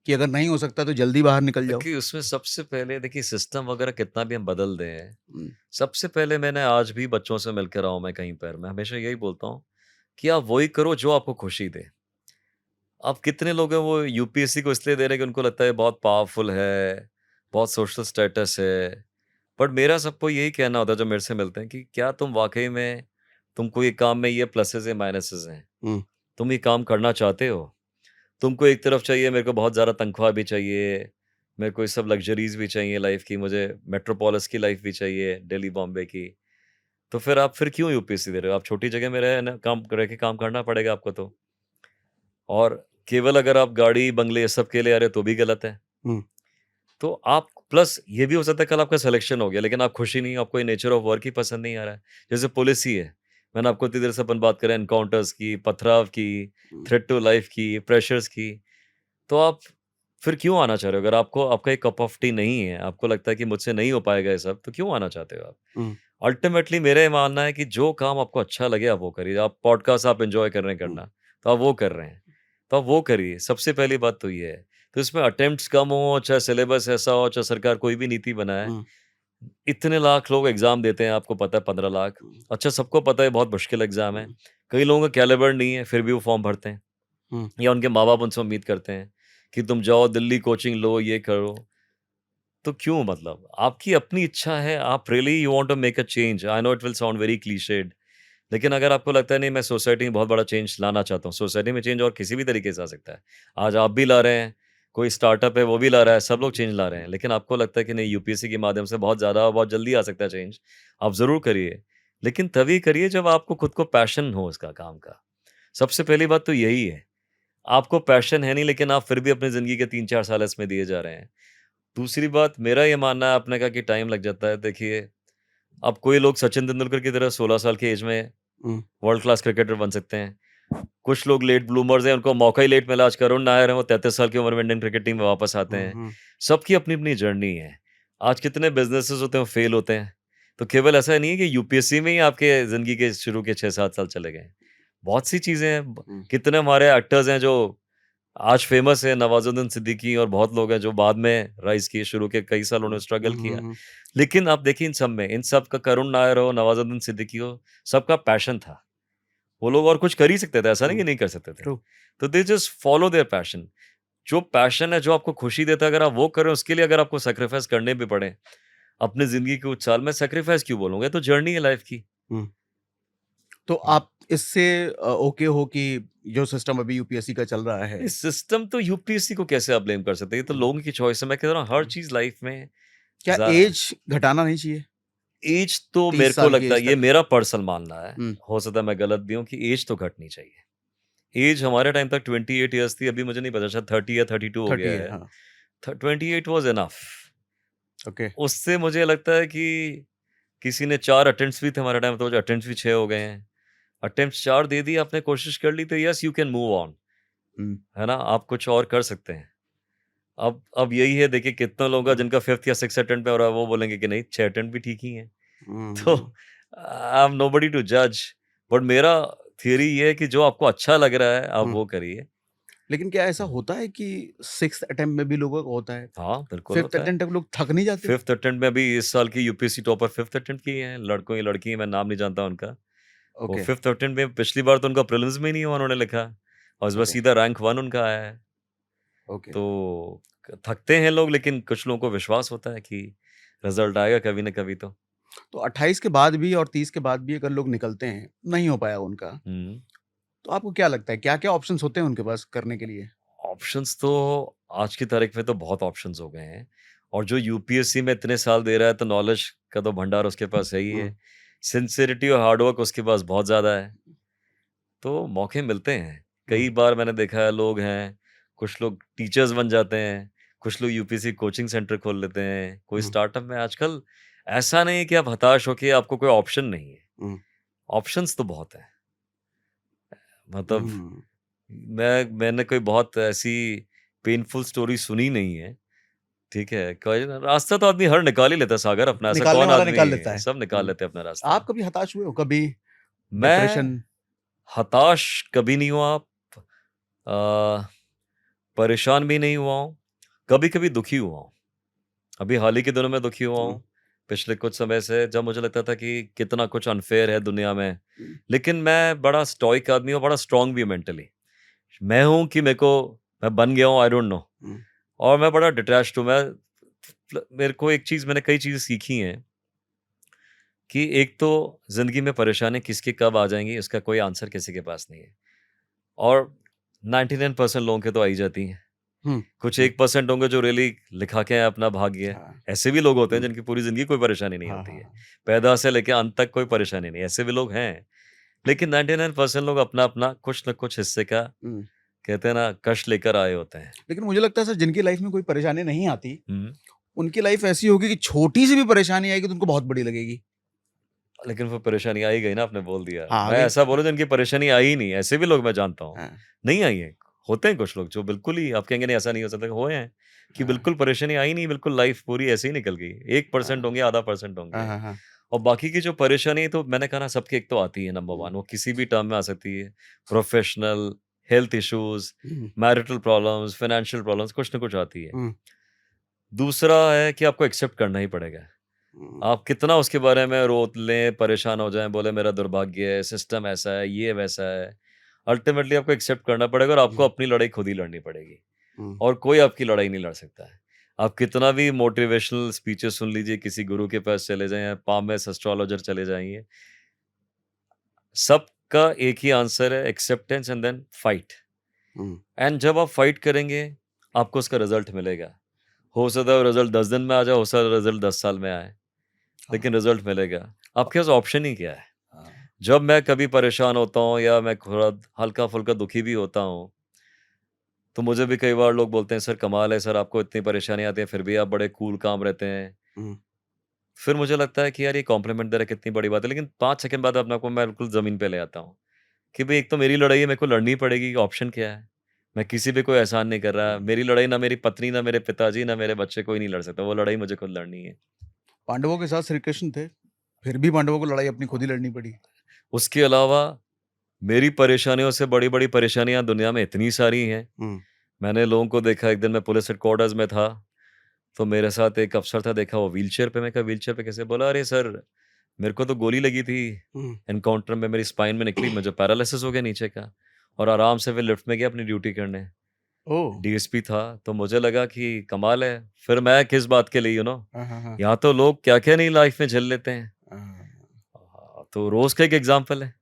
कि अगर नहीं हो सकता तो जल्दी बाहर निकल जाओ? देखिए, उसमें सबसे पहले देखिए सिस्टम वगैरह कितना भी हम बदल दें, हुँ, सबसे पहले मैंने आज भी बच्चों से मिलकर रहा हूँ मैं कहीं पर, मैं हमेशा यही बोलता हूँ कि आप वही करो जो आपको खुशी दे। अब कितने लोग हैं वो यूपीएससी को इसलिए दे रहे हैं कि उनको लगता है बहुत पावरफुल है, बहुत सोशल स्टेटस है। बट मेरा सबको यही कहना होता है जो मेरे से मिलते हैं कि क्या तुम वाक़ई में तुमको ये काम में ये प्लसेस हैं, माइनसेस हैं? हुँ, तुम ये काम करना चाहते हो? तुमको एक तरफ चाहिए मेरे को बहुत ज़्यादा तनख्वाह भी चाहिए, मेरे को ये सब लग्ज़रीज़ भी चाहिए लाइफ़ की, मुझे मेट्रोपोलिस की लाइफ़ भी चाहिए, दिल्ली, बॉम्बे की। तो फिर आप फिर क्यों यूपीएससी दे रहे हो? आप छोटी जगह में रहे ना, काम रह के काम करना पड़ेगा आपको तो। और केवल अगर आप गाड़ी, बंगले ये सब के लिए आ रहे हो तो भी गलत है। हुँ, तो आप प्लस ये भी हो सकता है कल आपका सिलेक्शन हो गया लेकिन आप खुश ही नहीं हो, आपको ये नेचर ऑफ वर्क ही पसंद नहीं आ रहा है। जैसे पुलिस ही है, मैंने आपको इतनी देर से अपन बात करें एनकाउंटर्स की, पथराव की, हुँ, थ्रेट टू लाइफ़ की, प्रेशर्स की। तो आप फिर क्यों आना चाह रहे हो? अगर आपको आपका एक कप ऑफ टी नहीं है, आपको लगता है कि मुझसे नहीं हो पाएगा ये सब, तो क्यों आना चाहते हो आप? हुँ, अल्टीमेटली मेरा ये मानना है कि जो काम आपको अच्छा लगे आप वो करिए। आप पॉडकास्ट आप एन्जॉय कर रहे हैं हुँ, करना, तो आप वो कर रहे हैं, तो आप वो करिए। सबसे पहली बात तो ये है। तो इसमें अटेम्प्ट्स कम हो, चाहे सिलेबस ऐसा हो, चाहे सरकार कोई भी नीति बनाए, हुँ, इतने लाख लोग एग्ज़ाम देते हैं, आपको पता है 15 लाख। हुँ, अच्छा सबको पता है बहुत मुश्किल एग्ज़ाम है। हुँ, कई लोगों का कैलिबर नहीं है, फिर भी वो फॉर्म भरते हैं। हुँ, या उनके माँ-बाप उनसे उम्मीद करते हैं कि तुम जाओ दिल्ली कोचिंग लो, ये करो। तो क्यों मतलब? आपकी अपनी इच्छा है, आप really you want to make a change. I know it will sound very cliched लेकिन अगर आपको लगता है नहीं मैं सोसाइटी में बहुत बड़ा चेंज लाना चाहता हूँ, सोसाइटी में चेंज और किसी भी तरीके से आ सकता है। आज आप भी ला रहे हैं, कोई स्टार्टअप है वो भी ला रहा है, सब लोग चेंज ला रहे हैं। लेकिन आपको लगता है कि नहीं यूपीएससी के माध्यम से बहुत ज़्यादा और बहुत जल्दी आ सकता है चेंज, आप ज़रूर करिए। लेकिन तभी करिए जब आपको खुद को पैशन हो इसका काम का। सबसे पहली बात तो यही है। आपको पैशन है नहीं लेकिन आप फिर भी अपनी ज़िंदगी के 3-4 साल इसमें दिए जा रहे हैं। दूसरी बात मेरा ये मानना है आपने कहा कि टाइम लग जाता है। देखिए, अब कोई लोग सचिन तेंदुलकर की तरह 16 साल की एज में हुँ, वर्ल्ड क्लास क्रिकेटर बन सकते हैं। कुछ लोग लेट ब्लूमर्स हैं, उनको मौका ही लेट मिला। आज करुण नायर हैं, वो 33 साल की उम्र में इंडियन क्रिकेट टीम में वापस आते हुँ, हैं। हुँ, सबकी अपनी-अपनी जर्नी है। आज कितने बिज़नेसेस होते हैं, वो फेल होते हैं। तो केवल ऐसा नहीं है कि यूपीएससी में ही आपके ज़िंदगी के शुरू के 6-7 साल चले गए। बहुत सी चीज़ें हैं। ब हुँ, कितने हमारे एक्टर्स हैं जो आज फ़ेमस है, नवाज़ुद्दीन सिद्दीकी और बहुत लोग हैं जो बाद में राइज़ किए, शुरू के कई साल उन्होंने हुँ, स्ट्रगल हुँ, किया। हुँ, लेकिन आप देखिए इन सब में, इन सब का करुण नायर हो, नवाज़ुद्दीन सिद्दीकी हो, सबका पैशन था। वो लोग और कुछ कर ही सकते थे, ऐसा नहीं हुँ, कि नहीं कर सकते थे। ट्रू। तो they just follow their passion. जो पैशन है, जो आपको खुशी देता है, अगर आप वो कर रहे हो, उसके लिए अगर आपको सैक्रिफाइस करने भी पड़े, अपनी ज़िंदगी के कुछ साल में सैक्रिफाइस क्यों बोलूँगा? ये तो जर्नी है लाइफ़ की। हुँ, तो हुँ। आप इससे ओके हो कि जो सिस्टम अभी यूपीएससी का चल रहा है ये सिस्टम तो यूपीएससी को कैसे आप ब्लेम कर सकते हैं? ये तो हुँ, लोगों की चॉइस है। मैं कह रहा हूँ हर हुँ, चीज़ लाइफ़ में क्या ज़ा ऐज घटाना नहीं चाहिए? ऐज तो 30 मेरे को साल की लगता है, ऐज ये तक? मेरा पर्सनल मानना है, हुँ, हो सकता है मैं गलत भी हूँ, कि ऐज तो घटनी चाहिए। ऐज हमारे टाइम तक 28 इयर्स थी, अभी मुझे नहीं पता शायद 30 या 32 हो 30 गया है, है। हाँ, 28 वाज़ इनफ। ओके। उससे मुझे लगता है कि किसी ने 4 अटेम्प्ट्स भी थे हमारे टाइम, तो अटेम्प्ट्स भी 6 हो गए हैं। अटेम्प्ट्स 4 दे दिए, आपने कोशिश कर ली तो yes you can move on, um, है ना? आप कुछ और कर सकते हैं। अब यही है, देखिए कितने लोग हैं हुँ, जिनका 5th या 6th अटेम्प्ट पे हो रहा है, वो बोलेंगे कि नहीं 6 अटेम्प्ट भी ठीक ही हैं। हुँ, तो हुँ, आई एम नोबडी टू जज, बट मेरा थियरी ये है कि जो आपको अच्छा लग रहा है, आप हुँ। वो करिए। लेकिन क्या ऐसा होता है कि 6th अटेम्प्ट में भी लोगों का होता है? हाँ, बिल्कुल 5th होता है। अटेम्प्ट तक लोग थक नहीं जाते? 5th अटेम्प्ट में अभी इस साल की यूपीएससी टॉपर 5th अटेम्प्ट किए हैं, लड़कों या लड़की हैं, मैं नाम नहीं जानता उनका। वो ओके, 5th अटेम्प्ट में पिछली बार तो उनका प्रीलिम्स में ही नहीं हुआ, उन्होंने लिखा और इस बार ओके, सीधा रैंक 1 उनका आया है। ओके। तो थकते हैं लोग, लेकिन कुछ लोगों को विश्वास होता है कि रिजल्ट आएगा कभी ना कभी तो। तो 28 के बाद भी और 30 के बाद भी अगर लोग निकलते हैं, नहीं हो पाया उनका, हम्म। तो आपको क्या लगता है क्या-क्या ऑप्शंस होते हैं उनके पास करने के लिए? ऑप्शंस तो आज की तारीख में तो बहुत ऑप्शंस हो गए हैं, और जो यूपीएससी में इतने साल दे रहा है तो नॉलेज का तो भंडार उसके पास है ही हुँ, है। सिंसियरिटी और हार्डवर्क उसके पास बहुत ज़्यादा है, तो मौके मिलते हैं। हुँ, कई बार मैंने देखा है, लोग हैं, कुछ लोग टीचर्स बन जाते हैं, कुछ लोग यूपीएससी कोचिंग सेंटर खोल लेते हैं, कोई हुँ, स्टार्टअप में। आजकल ऐसा नहीं है कि आप हताश हो के आपको कोई ऑप्शन नहीं है, हुँ, ऑप्शंस तो बहुत हैं। मतलब हुँ। मैंने कोई बहुत ऐसी पेनफुल स्टोरी सुनी नहीं है, ठीक है? कोई रास्ता तो आदमी हर निकाल ही लेता है सागर अपना, ऐसा निकालने कौन वाला आदमी निकाल लेता है, है। सब निकाल हुँ। लेते हैं अपना रास्ता। आप कभी हताश हुए हो? कभी मैं डिप्रेशन? हताश कभी नहीं हुआ, अ, परेशान भी नहीं हुआ हूँ, कभी-कभी दुखी हुआ हूँ। अभी हाल ही के दिनों में दुखी हुआ हुँ, हूँ, पिछले कुछ समय से, जब मुझे लगता था कि कितना कुछ अनफेयर है दुनिया में। हुँ, लेकिन मैं बड़ा स्टोइक आदमी हूँ, बड़ा स्ट्रॉन्ग भी हूँ मेंटली। मैं हूँ कि मैं बन गया हूँ, आई डोंट नो। हुँ, और मैं बड़ा डिटैच्ड हूँ। मेरे को एक चीज़, मैंने कई चीज़ें सीखी हैं कि एक तो ज़िंदगी में परेशानी किसकी कब आ जाएँगी, इसका कोई आंसर किसी के पास नहीं है। और 99% लोगों के तो आ ही जाती हैं। हुँ, कुछ हुँ। 1% होंगे जो रियली लिखा के आए अपना भाग्य। हाँ, ऐसे भी लोग होते हैं हुँ। जिनकी पूरी ज़िंदगी कोई परेशानी नहीं हाँ, होती है। हाँ। पैदा से लेके अंत तक कोई परेशानी नहीं, ऐसे भी लोग हैं। लेकिन 99% लोग अपना-अपना कुछ न कुछ हिस्से का, हुँ। कहते हैं ना, कष्ट लेकर आए होते हैं। लेकिन मुझे लगता है सर जिनकी लाइफ़ में कोई परेशानी नहीं आती, हुँ। उनकी लाइफ़ ऐसी होगी कि छोटी-सी भी परेशानी आएगी तो उनको बहुत बड़ी लगेगी। लेकिन वो परेशानी आ ही गई ना, आपने बोल दिया। हाँ, मैं अगर ऐसा बोलूँ जिनकी परेशानी आई ही नहीं, ऐसे भी लोग मैं जानता हूँ। हाँ, नहीं आई है। होते हैं कुछ लोग जो बिल्कुल ही आप कहेंगे नहीं ऐसा नहीं हो सकता, हुए हैं कि हाँ, बिल्कुल परेशानी आई नहीं, बिल्कुल लाइफ़ पूरी ऐसे ही निकल गई। 1% हाँ। होंगे, आधा परसेंट हाँ, होंगे। हाँ, हाँ। और बाकी की जो परेशानी, तो मैंने कहा ना, सबकी एक तो आती है नंबर हुँ, 1, वो किसी भी टर्म में आ सकती है। प्रोफ़ेशनल, हेल्थ इश्यूज़, हुँ, मैरिटल प्रॉब्लम्स, फ़ाइनेंशियल प्रॉब्लम्स, कुछ न कुछ आती है। हुँ, दूसरा है कि आपको एक्सेप्ट करना ही पड़ेगा। हुँ, आप कितना उसके बारे में रो लें, परेशान हो जाएँ, बोले मेरा दुर्भाग्य है, सिस्टम ऐसा है, ये वैसा है। अल्टीमेटली आपको एक्सेप्ट करना पड़ेगा और आपको हुँ, अपनी लड़ाई खुद ही लड़नी पड़ेगी, हुँ, और कोई आपकी लड़ाई नहीं लड़ सकता है। आप कितना भी मोटिवेशनल स्पीचेस सुन लीजिए, किसी गुरु के पास चले जाएँ या पामलेस एस्ट्रोलॉजर चले जाइए, सबका एक ही आंसर है, एक्सेप्टेंस एंड देन फाइट। हुँ। एंड जब आप फाइट करेंगे, आपको उसका रिज़ल्ट मिलेगा। हो सकता है वो रिज़ल्ट 10 दिन में आ जाए, हो सकता है रिज़ल्ट 10 साल में आए, हाँ, लेकिन रिज़ल्ट मिलेगा। आपके पास ऑप्शन ही क्या है? हाँ। जब मैं कभी परेशान होता हूँ या मैं थोड़ा हल्का-फुल्का दुखी भी होता हूँ, तो मुझे भी कई बार लोग बोलते हैं, "सर कमाल है सर, आपको इतनी परेशानी आती है, फिर भी आप बड़े कूल काम रहते हैं।" हुँ, फिर मुझे लगता है कि यार, ये कॉम्प्लीमेंट दे रहा है, कितनी बड़ी बात है। लेकिन 5 सेकंड बाद अपने आप को मैं बिल्कुल ज़मीन पे ले आता हूँ कि भई, एक तो मेरी लड़ाई है, मेरे को लड़नी पड़ेगी, ऑप्शन क्या है? मैं किसी पे कोई एहसान नहीं कर रहा। हुँ। मेरी लड़ाई ना मेरी पत्नी, ना मेरे पिताजी, ना मेरे बच्चे, कोई नहीं लड़ सकता। वो लड़ाई मुझे खुद लड़नी है। पांडवों के साथ श्री कृष्ण थे, फिर भी पांडवों को लड़ाई अपनी खुद ही लड़नी पड़ी। उसके अलावा मेरी परेशानियों से बड़ी-बड़ी परेशानियाँ दुनिया में इतनी सारी हैं। हुँ, मैंने लोगों को देखा, एक दिन मैं पुलिस हेडक्वार्टर्स में था, तो मेरे साथ एक अफ़सर था, देखा वो व्हीलचेयर पे। मैं कहा, "व्हीलचेयर पे कैसे?" बोला, "अरे सर, मेरे को तो गोली लगी थी, हुँ। एनकाउंटर में मेरी स्पाइन में निकली, मुझे पैरालिसिस हो गया नीचे का।" और आराम से फिर लिफ्ट में गया अपनी ड्यूटी करने। ओह! डीएसपी था, तो मुझे लगा कि कमाल है, फिर मैं किस बात के लिए, हाँ, हाँ, हाँ। यहाँ तो लोग क्या-क्या नहीं लाइफ़ में झेल लेते हैं। हाँ, तो रोज़ का एक एग्ज़ाम्पल है।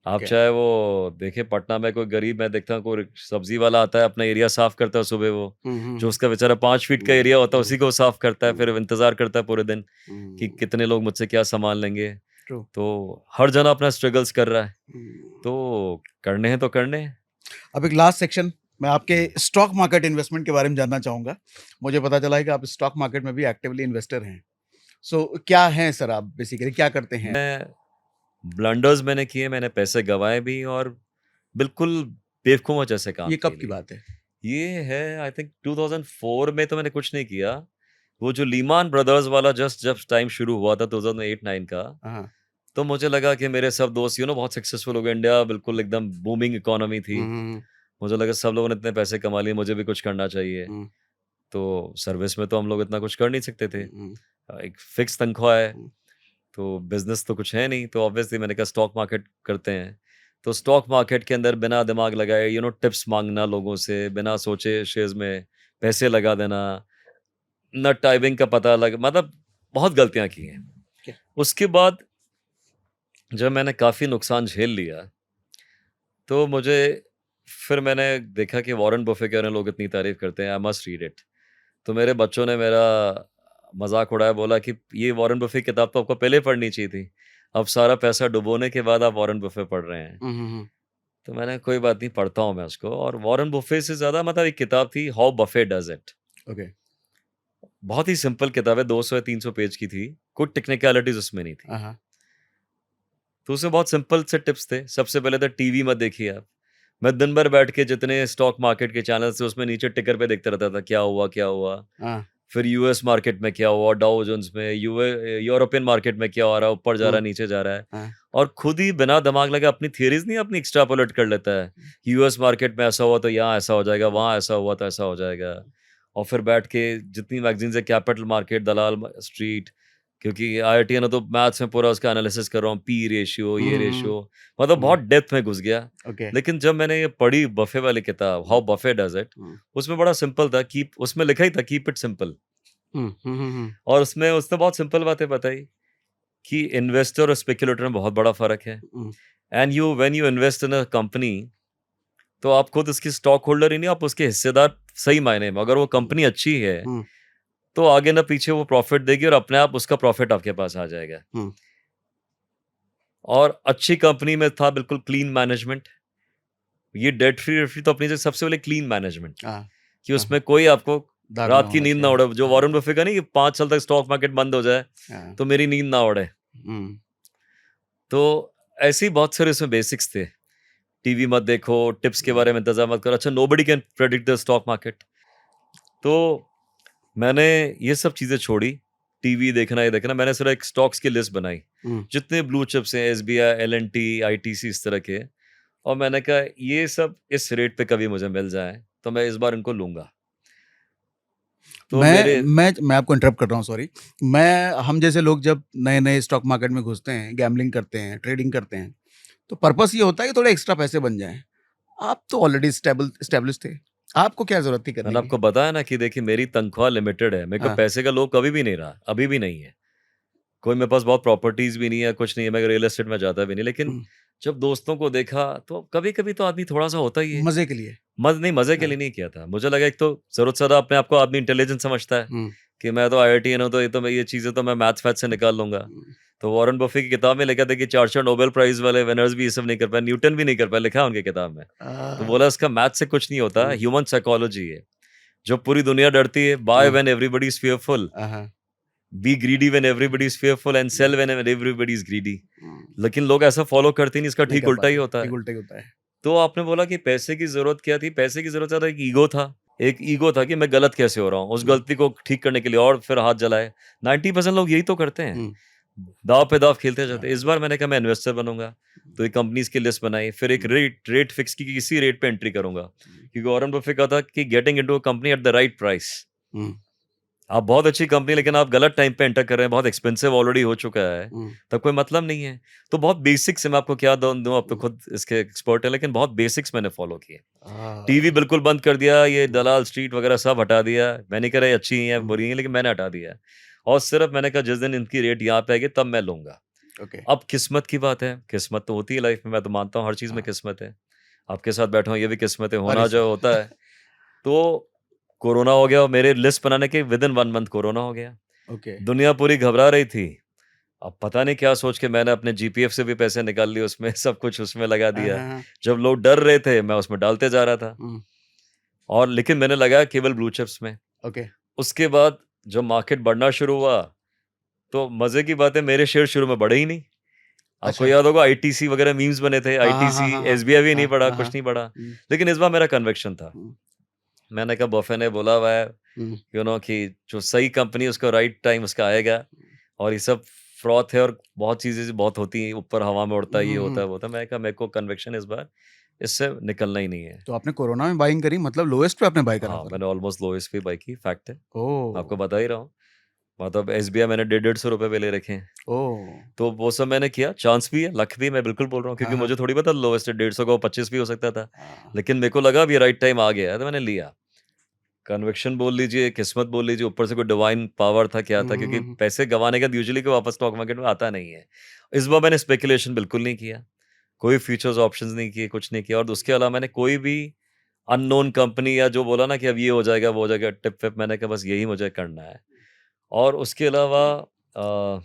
आप क्या? चाहे वो देखिए, पटना में कोई गरीब, मैं देखता हूँ कोई सब्ज़ी वाला आता है, अपना एरिया साफ़ करता है सुबह वो, हुँ, हुँ, जो हुँ। उसका बेचारा 5 फीट का हुँ, एरिया होता है, हुँ, उसी को वो साफ़ करता है, फिर हुँ, इंतज़ार करता है पूरे दिन कि हुँ। कितने लोग मुझसे क्या सामान लेंगे। ट्रू। तो हर जना अपना स्ट्रगल्स कर रहा है, हुँ। तो करने हैं तो करने हैं। अब एक लास्ट सेक्शन मैं आपके हुँ। स्टॉक मार्केट इन्वेस्टमेंट के बारे में जानना चाहूँगा। मुझे पता चला है कि आप स्टॉक मार्केट में भी एक्टिवली इन्वेस्टर हैं। सो क्या हैं सर आप बेसिकली क्या करते हैं? मैं ब्लंडर्स मैंने किए, मैंने पैसे गँवाए भी, और बिल्कुल बेवकूफ़ों जैसे काम ये किए कब की भी। बात है? ये है आई थिंक 2004 में, तो मैंने कुछ नहीं किया। वो जो लीमान ब्रदर्स वाला जस्ट जब टाइम शुरू हुआ था 2008-9 का, हाँ। तो मुझे लगा कि मेरे सब दोस्त बहुत सक्सेसफुल हो गए। इंडिया बिल्कुल एकदम बूमिंग इकोनॉमी थी। हुँ, हुँ, हुँ। मुझे लगा सब लोगों ने इतने पैसे कमा लिए, मुझे भी कुछ करना चाहिए। हम्म, तो सर्विस में तो हम लोग इतना कुछ कर नहीं सकते थे। हम्म, एक फिक्स तनख्वाह है, हम्म, तो बिजनेस तो कुछ है नहीं, तो ऑब्वियसली मैंने कहा स्टॉक मार्केट करते हैं। तो स्टॉक मार्केट के अंदर बिना दिमाग लगाए टिप्स मांगना लोगों से, बिना सोचे शेयर्स में पैसे लगा देना, न टाइमिंग का पता लग, मतलब बहुत गलतियां की हैं। क्या? उसके बाद जब मैंने काफ़ी नुकसान झेल लिया, तो मुझे फिर मैंने देखा कि वॉरेन बफे के बारे में लोग इतनी तारीफ़ करते हैं, आई मस्ट रीड इट। तो मेरे बच्चों ने मेरा मज़ाक उड़ाया, बोला कि ये वॉरेन बफे की किताब तो आपको पहले पढ़नी चाहिए थी। अब सारा पैसा डुबोने के बाद आप वॉरेन बफे पढ़ रहे हैं। हम्म, तो मैंने कोई बात नहीं, पढ़ता हूँ मैं उसको। और वॉरेन बफे से ज़्यादा मतलब एक किताब थी, how Buffett does it. Okay, बहुत ही सिंपल किताब है, 200 या 300 पेज की थी। कोई टेक्निकलिटीज़ उसमें नहीं थी। हाँ, तो उसमें बहुत सिंपल से टिप्स थे। सबसे पहले तो टीवी मत देखिए आप। मैं दिन भर बैठ के जितने स्टॉक मार्केट के चैनल्स थे उसमें नीचे टिकर पे देखता रहता था, क्या हुआ, क्या हुआ। हाँ, फिर यूएस मार्केट में क्या हुआ, डाउ जोन्स में, यूरोपियन मार्केट में क्या हो रहा है, ऊपर जा रहा है, नीचे जा रहा है। हाँ, और खुद ही बिना दिमाग लगे अपनी थियरीज नहीं अपनी एक्स्ट्रापोलेट कर लेता है। यूएस मार्केट में ऐसा हुआ तो यहाँ ऐसा हो जाएगा, वहाँ ऐसा हुआ तो ऐसा हो जाएगा। और फिर बैठ के जितनी मैगजीन्स है, कैपिटल मार्केट, दलाल स्ट्रीट, क्योंकि आईआईटी ने तो मैथ्स में पूरा उसका एनालिसिस कर रहा हूँ, पी रेशियो, ये हम्म, रेशियो, मतलब हम्म, बहुत डेप्थ में घुस गया। ओके, लेकिन जब मैंने ये पढ़ी बफे वाली किताब, हाउ बफे डज इट, उसमें बड़ा सिंपल था, कीप, उसमें लिखा ही था कीप इट सिंपल। और उसमें उसने बहुत सिंपल बातें बताई कि इन्वेस्टर और स्पेकुलेटर में बहुत बड़ा फ़र्क है। And you when you invest in a company, तो आप खुद उसकी स्टॉक होल्डर ही नहीं, आप उसके हिस्सेदार सही मायने में। अगर वो कंपनी अच्छी है, तो आगे ना पीछे वो प्रॉफ़िट देगी और अपने आप उसका प्रॉफ़िट आपके पास आ जाएगा। और अच्छी कंपनी में था बिल्कुल क्लीन मैनेजमेंट। ये डेट फ्री तो अपनी जगह सबसे पहले क्लीन मैनेजमेंट, कि उसमें कोई आपको दाग ना रात की होना नींद ना चाहिए। उड़े। जो वॉरेन बफे का नहीं कि 5 साल तक स्टॉक मार्केट बंद हो जाए, हाँ, तो मेरी नींद ना उड़े। तो ऐसे ही बहुत सारे इसमें बेसिक्स थे। टीवी मत देखो, टिप्स के बारे में इंतज़ार मत करो। अच्छा, nobody can predict the stock market. तो मैंने ये सब चीज़ें छोड़ी, टीवी देखना, ये देखना। मैंने सिर्फ एक स्टॉक्स की लिस्ट बनाई, जितने ब्लू चिप्स हैं, एसबीआई, एलएनटी, आईटीसी, इस तरह के। और मैंने कहा ये सब इस रेट पे कभी मुझे मिल जाए, तो मैं इस बार इनको लूँगा। तो मैं मेरे मैं मैं आपको इंटरप्ट कर रहा हूँ, सॉरी। हम जैसे लोग जब नए नए स्टॉक मार्केट में घुसते हैं, गैम्बलिंग करते हैं, ट्रेडिंग करते हैं, तो पर्पस ये होता है कि थोड़े एक्स्ट्रा पैसे बन जाएं। आप तो ऑलरेडी स्टेब्लिश थे, आपको क्या जरूरत थी करने मैंने की? आपको बताया ना कि देखिए मेरी तनख्वाह लिमिटेड है। मेरे को हाँ, पैसे का लोभ कभी भी नहीं रहा, अभी भी नहीं है। कोई मेरे पास बहुत प्रॉपर्टीज़ भी नहीं है, कुछ नहीं है, मैं रियल एस्टेट में जाता भी नहीं। लेकिन जब दोस्तों को देखा, तो कभी-कभी तो आदमी थोड़ा-सा होता ही है। मजे के लिए। मज़े के हाँ, लिए नहीं किया था। मुझे लगा एक तो ज़रूरत से ज़्यादा अपने आप को आदमी इंटेलिजेंट समझता है, कि मैं तो आईआईटीएन हूँ, तो ये तो मैं ये चीज़ें तो मैं मैथ्स से निकाल लूँगा। तो वॉरेन बफे की किताब में लिखा था कि 4-4 नोबेल प्राइज़ वाले विनर्स भी ये सब नहीं कर पाए, न्यूटन भी नहीं कर पाए, लिखा है उनकी किताब में। तो आ, बोला इसका मैथ्स से कुछ नहीं होता, ह्यूमन साइकोलॉजी है। जो पूरी दुनिया डरती है, buy when everybody is fearful, हाँ, be greedy when everybody is fearful and sell when everybody is greedy. लेकिन लोग ऐसा फॉलो करते नहीं, इसका नहीं ठीक कर उल्टा ही पाते, होता ठीक है। उल्टा ही होता है। तो आपने बोला कि पैसे की ज़रूरत क्या थी? पैसे की ज़रूरत ज़्यादा एक ईगो था। एक ईगो था कि मैं गलत कैसे हो रहा हूँ? उस गलती को ठीक करने के लिए और फिर हाथ जलाए। 90% लोग यही तो करते हैं। दाँव पे दाँव खेलते जाते हैं। इस बार मैंने कहा मैं इन्वेस्टर बनूँगा। तो एक कंपनीज़ की लिस्ट बनाई। फिर एक रेट फिक्स की कि इसी रेट पे एंट्री करूँगा। क्योंकि वॉरेन बफे का था कि getting into a company at the right price. आप बहुत अच्छी कंपनी, लेकिन आप गलत टाइम पे एंटर कर रहे हैं, बहुत एक्सपेंसिव ऑलरेडी हो चुका है, तब कोई मतलब नहीं है। तो बहुत बेसिक्स है, मैं आपको क्या दूँ, आप तो खुद इसके एक्सपर्ट हैं, लेकिन बहुत बेसिक्स मैंने फॉलो किए। टीवी बिल्कुल बंद कर दिया, ये दलाल स्ट्रीट वगैरह सब हटा दिया। मैंने कहा ये अच्छी हैं, बुरी हैं, लेकिन मैंने हटा दिया। और सिर्फ मैंने कहा जिस दिन इनकी रेट यहाँ पे आएगी तब मैं लूँगा। ओके। अब किस्मत की बात है, किस्मत तो होती है लाइफ में, मैं तो मानता हूँ हर चीज़ में किस्मत है। आपके साथ बैठा हूँ, ये भी किस्मत है, अरे होना जो सर। होता है। तो कोरोना हो गया और मेरे लिस्ट बनाने के विदिन 1 मंथ कोरोना हो गया। ओके। दुनिया पूरी घबरा रही थी। अब पता नहीं क्या सोच के मैंने अपने जीपीएफ से भी पैसे निकाल लिए उसमें, सब कुछ उसमें लगा हाँ, दिया। हाँ, हाँ, जब लोग डर रहे थे, मैं उसमें डालते जा रहा था। और लेकिन मैंने लगाया केवल ब्लू चिप्स में। ओके। उसके बाद जब मार्केट बढ़ना शुरू हुआ, तो मज़े की बात है मेरे शेयर शुरू में बढ़े ही नहीं। आपको अच्छा। याद होगा आईटीसी वगैरह मीम्स बने थे, हाँ, हाँ, हाँ, आईटीसी, हाँ, हाँ, एसबीआई भी नहीं हाँ, बढ़ा, हाँ, कुछ हाँ, नहीं बढ़ा। लेकिन इस बार मेरा कन्विक्शन था। मैंने कहा बफे ने बोला हुआ है, कि जो सही कंपनी उसका राइट टाइम उसका आएगा। और ये सब फ्रॉथ है और बहुत चीज़ें बहुत होती हैं, ऊपर हवा में उड़ता है, ये होता है, वो होता है। मैंने कहा मेरे को कन्विक्शन इस बार इससे निकलना ही नहीं है। तो आपने कोरोना में बाइंग करी, मतलब लोएस्ट पे आपने बाय करा हाँ, था? मैंने ऑलमोस्ट लोएस्ट पे बाई की, फैक्ट है। ओह! आपको बता ही रहा हूँ। मतलब एसबीआई मैंने 150 पे ले रखे हैं। ओह! तो वो सब मैंने किया, चांस भी है, लक भी है, मैं बिल्कुल बोल रहा हूँ, हाँ, क्योंकि हाँ। मुझे थोड़ी पता लोएस्ट 150 का वो 25 भी हो सकता था। हाँ। लेकिन मेरे को लगा अब ये राइट टाइम आ गया है, तो मैंने लिया। कन्विक्शन बोल लीजिए, किस्मत बोल लीजिए, ऊपर से कोई डिवाइन पावर था, क्या हुँ, था, हुँ, क्योंकि हुँ, हुँ। पैसे गँवाने का यूजुअली कोई वापस स्टॉक मार्केट में आता नहीं है। इस बार मैंने स्पेकुलेशन बिल्कुल नहीं किया, कोई फ्यूचर्स ऑप्शंस नहीं किए, कुछ नहीं किया, और उसके अलावा मैंने कोई भी अननोन कंपनी या जो बोला ना कि अब ये हो जाएगा, वो हो जाएगा, टिप-विप, मैंने कहा बस यही मुझे करना है। और उसके अलावा अ,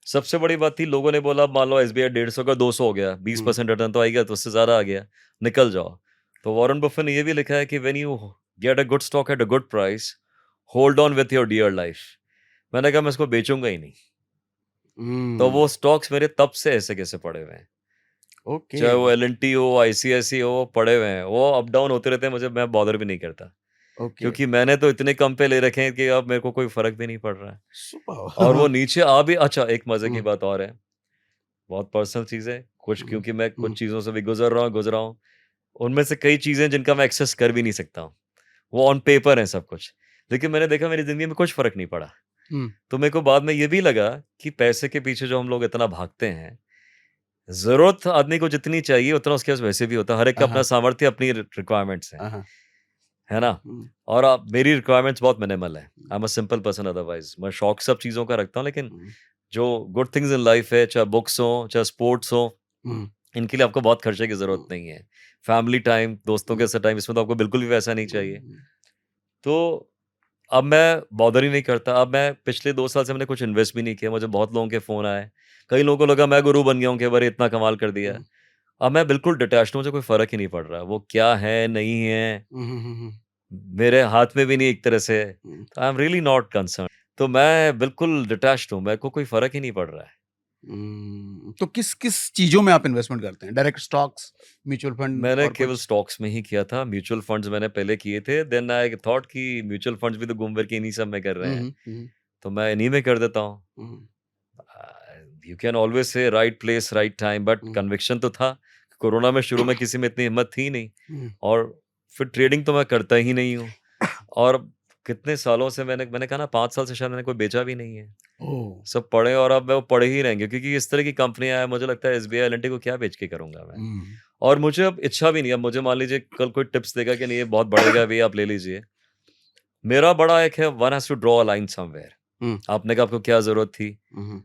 सबसे बड़ी बात थी, लोगों ने बोला मान लो एसबीआई 150 का 200 हो गया, हुँ। 20% रिटर्न तो आएगा, तो उससे ज़्यादा आ गया, निकल जाओ। तो वॉरेन बफेट ने ये भी लिखा है कि when you get a good stock at a good price, hold on with your dear life. मैंने कहा मैं इसको बेचूंगा ही नहीं। तो हुँ, वो स्टॉक्स मेरे तब से ऐसे कैसे पड़े हुए हैं, ओके, चाहे वो एल हो, आईसीआईसी हो, पड़े हुए हैं। वो अप डाउन होते रहते हैं, मुझे, मैं बॉदर भी नहीं करता, ओके। क्योंकि मैंने तो इतने कम पे ले रखे हैं कि अब मेरे को कोई फर्क भी नहीं पड़ रहा है। और वो सुपर। नीचे आ भी, अच्छा एक मजे की हुँ, बात और है, बहुत पर्सनल चीज है कुछ, हुँ, क्योंकि मैं हुँ, कुछ चीजों से भी गुजर रहा हूँ। उनमें से कई चीजें जिनका मैं एक्सेस कर भी नहीं सकता हूँ, वो ऑन पेपर है सब कुछ, लेकिन मैंने देखा मेरी जिंदगी में कुछ फर्क नहीं पड़ा। हुँ। तो मेरे को बाद में ये भी लगा कि पैसे के पीछे जो हम लोग इतना भागते हैं, जरूरत आदमी को जितनी चाहिए उतना उसके पास वैसे भी होता है। हर एक का हाँ, अपना हाँ, सामर्थ्य, अपनी रिक्वायरमेंट्स हैं, हाँ, हाँ। है ना? हुँ, और मेरी रिक्वायरमेंट्स बहुत मिनिमल है। I am a simple person, otherwise मैं शौक सब चीज़ों का रखता हूँ, लेकिन हुँ, जो गुड थिंग्स इन लाइफ है, चाहे बुक्स हो, चाहे स्पोर्ट्स हो, हुँ, इनके लिए आपको बहुत खर्चे की ज़रूरत हुँ, नहीं है। फैमिली टाइम, दोस्तों हुँ, के साथ टाइम, इसमें तो आपको बिल्कुल भी वैसा नहीं चाहिए। हुँ, तो अब मैं बॉदर ही नहीं करता। अब मैं पिछले 2 साल से मैंने कुछ इन्वेस्ट भी नहीं किया। मुझे बहुत लोगों के फ़ोन आए। कई लोगों को लगा मैं गुरु बन गया हूँ कि अरे इतना कमाल कर दिया। हुँ, अब मैं बिल्कुल डिटैच्ड हूँ, मुझे कोई फ़र्क ही नहीं पड़ रहा। वो क्या है, नहीं है, हुँ, हुँ, हुँ, हुँ, मेरे हाथ में भी नहीं एक तरह से। हुँ, तो I am really not concerned. तो मैं बिल्कुल डिटैच्ड हूँ, मेरे को कोई फ़र्क ही नहीं पड़ रहा है। तो किस-किस चीज़ों में आप इन्वेस्टमेंट करते हैं? डायरेक्ट स्टॉक्स, म्यूचुअल फंड मैंने और केवल कुछ? स्टॉक्स में ही किया था, म्यूचुअल फंड्स मैंने पहले किए थे, देन आई थॉट कि म्यूचुअल फंड्स भी तो घूम फिर के इन्हीं सब में कर रहे हुँ, हैं, हुँ, हुँ, तो मैं इन्हीं में कर देता हूँ। Um, you can always say right place, right time, but um, conviction तो था। कोरोना में शुरू में किसी में इतनी हिम्मत थी नहीं, हुँ, और फिर ट्रेडिंग तो मैं करता ही नहीं हूँ। और कितने सालों से मैंने मैंने कहा ना, 5 साल से शायद मैंने कोई बेचा भी नहीं है। ओह! सब पड़े, और अब वो पड़े ही रहेंगे, क्योंकि इस तरह की कंपनियाँ हैं, मुझे लगता है एसबीआई, एल&टी को क्या बेच के करूँगा मैं? हुँ, और मुझे अब इच्छा भी नहीं है। अब मुझे मान लीजिए कल कोई टिप्स देगा कि नहीं ये बहुत बढ़ेगा, भैया आप ले लीजिए। मेरा बड़ा एक है, one has to draw a line somewhere. Um, आपने कहा आपको क्या ज़रूरत थी? हुँ, हुँ,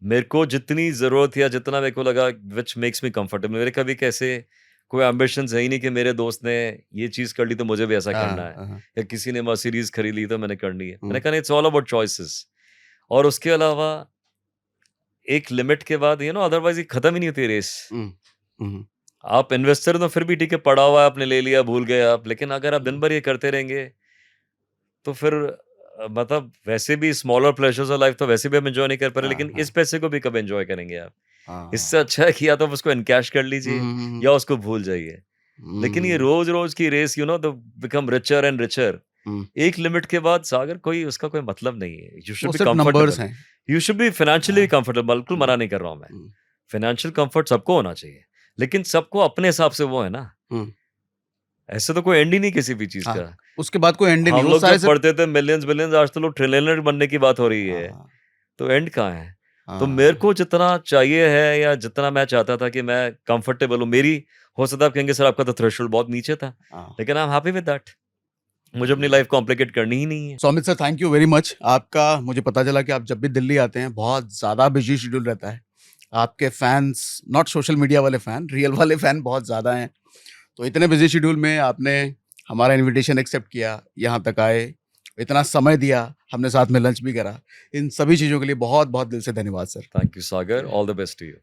मेरे को जितनी ज़रूरत या जितना मेरे को लगा व्हिच मेक्स मी कंफर्टेबल। मेरे कभी कैसे कोई एम्बिशंस है ही नहीं कि मेरे दोस्त ने ये चीज़ कर ली तो मुझे भी ऐसा करना हाँ, है, हाँ, या किसी ने मर्सिडीज़ खरीद ली तो मैंने करनी है। मैंने हुँ, कहा नहीं, इट्स ऑल अबाउट चॉइसेस। और उसके अलावा एक लिमिट के बाद अदरवाइज़ ये खत्म ही नहीं होती रेस। हुँ, हुँ, आप इन्वेस्टर तो फिर भी ठीक है, पड़ा हुआ है, आपने ले लिया, भूल गए आप। लेकिन अगर आप दिन हुँ, भर ये करते रहेंगे, तो फिर मतलब वैसे भी स्मॉलर प्लेज़र्स ऑफ लाइफ़ तो वैसे भी हम एन्जॉय नहीं कर पा रहे, हाँ, लेकिन इस हाँ, पैसे को भी कब एन्जॉय करेंगे आप? इससे हाँ, अच्छा है कि या तो आप उसको एनकैश कर हुँ, लीजिए, हुँ, हुँ, हुँ, या उसको भूल जाइए। लेकिन ये हुँ, रोज़-रोज़ की race, the become richer and richer, um, एक लिमिट के बाद सागर कोई उसका कोई मतलब नहीं है। यू शुड वो बी सिर्फ़ नंबर्स कंफर्टेबल। हैं। यू शुड बी फाइनेंशियली हाँ, कंफर्टेबल, बिल्कुल हुँ, मना नहीं कर रहा हूँ मैं। हुँ, फाइनेंशियल कंफर्ट सबको होना चाहिए, लेकिन सबको अपने हिसाब से वो है ना। हुँ, ऐसे तो कोई एंड ही नहीं किसी भी चीज़ हाँ, का। उसके बाद कोई एंड ही नहीं, हम वो लोग सारे जब सिर्फ़ पढ़ते थे मिलियंस बिलियंस, आज तो लोग ट्रिलियनर बनने की बात हो रही है। हाँ, तो एंड कहाँ है? तो मेरे हाँ, को जितना चाहिए है, या जितना मैं चाहता था कि मैं कंफर्टेबल हूँ, मेरी, हो सकता है आप कहेंगे सर आपका तो थ्रेशोल्ड बहुत नीचे था, हाँ, लेकिन I am happy with that. मुझे अपनी हुँ। लाइफ कॉम्प्लिकेट करनी ही नहीं है। So Amit sir, thank you very much. आपका मुझे पता चला कि आप जब भी दिल्ली आते हैं बहुत ज़्यादा बिजी शेड्यूल रहता है। आपके फैन्स, नॉट सोशल मीडिया वाले फ़ैन, रियल वाले फ़ैन बहुत ज़्यादा हैं। तो इतने बिजी शेड्यूल में आपने हमारा इनविटेशन एक्सेप्ट किया, यहाँ तक आए, इतना समय दिया, हमने साथ में लंच भी करा। इन सभी चीज़ों के लिए बहुत-बहुत दिल से धन्यवाद sir. Thank you Sagar, all the best to you.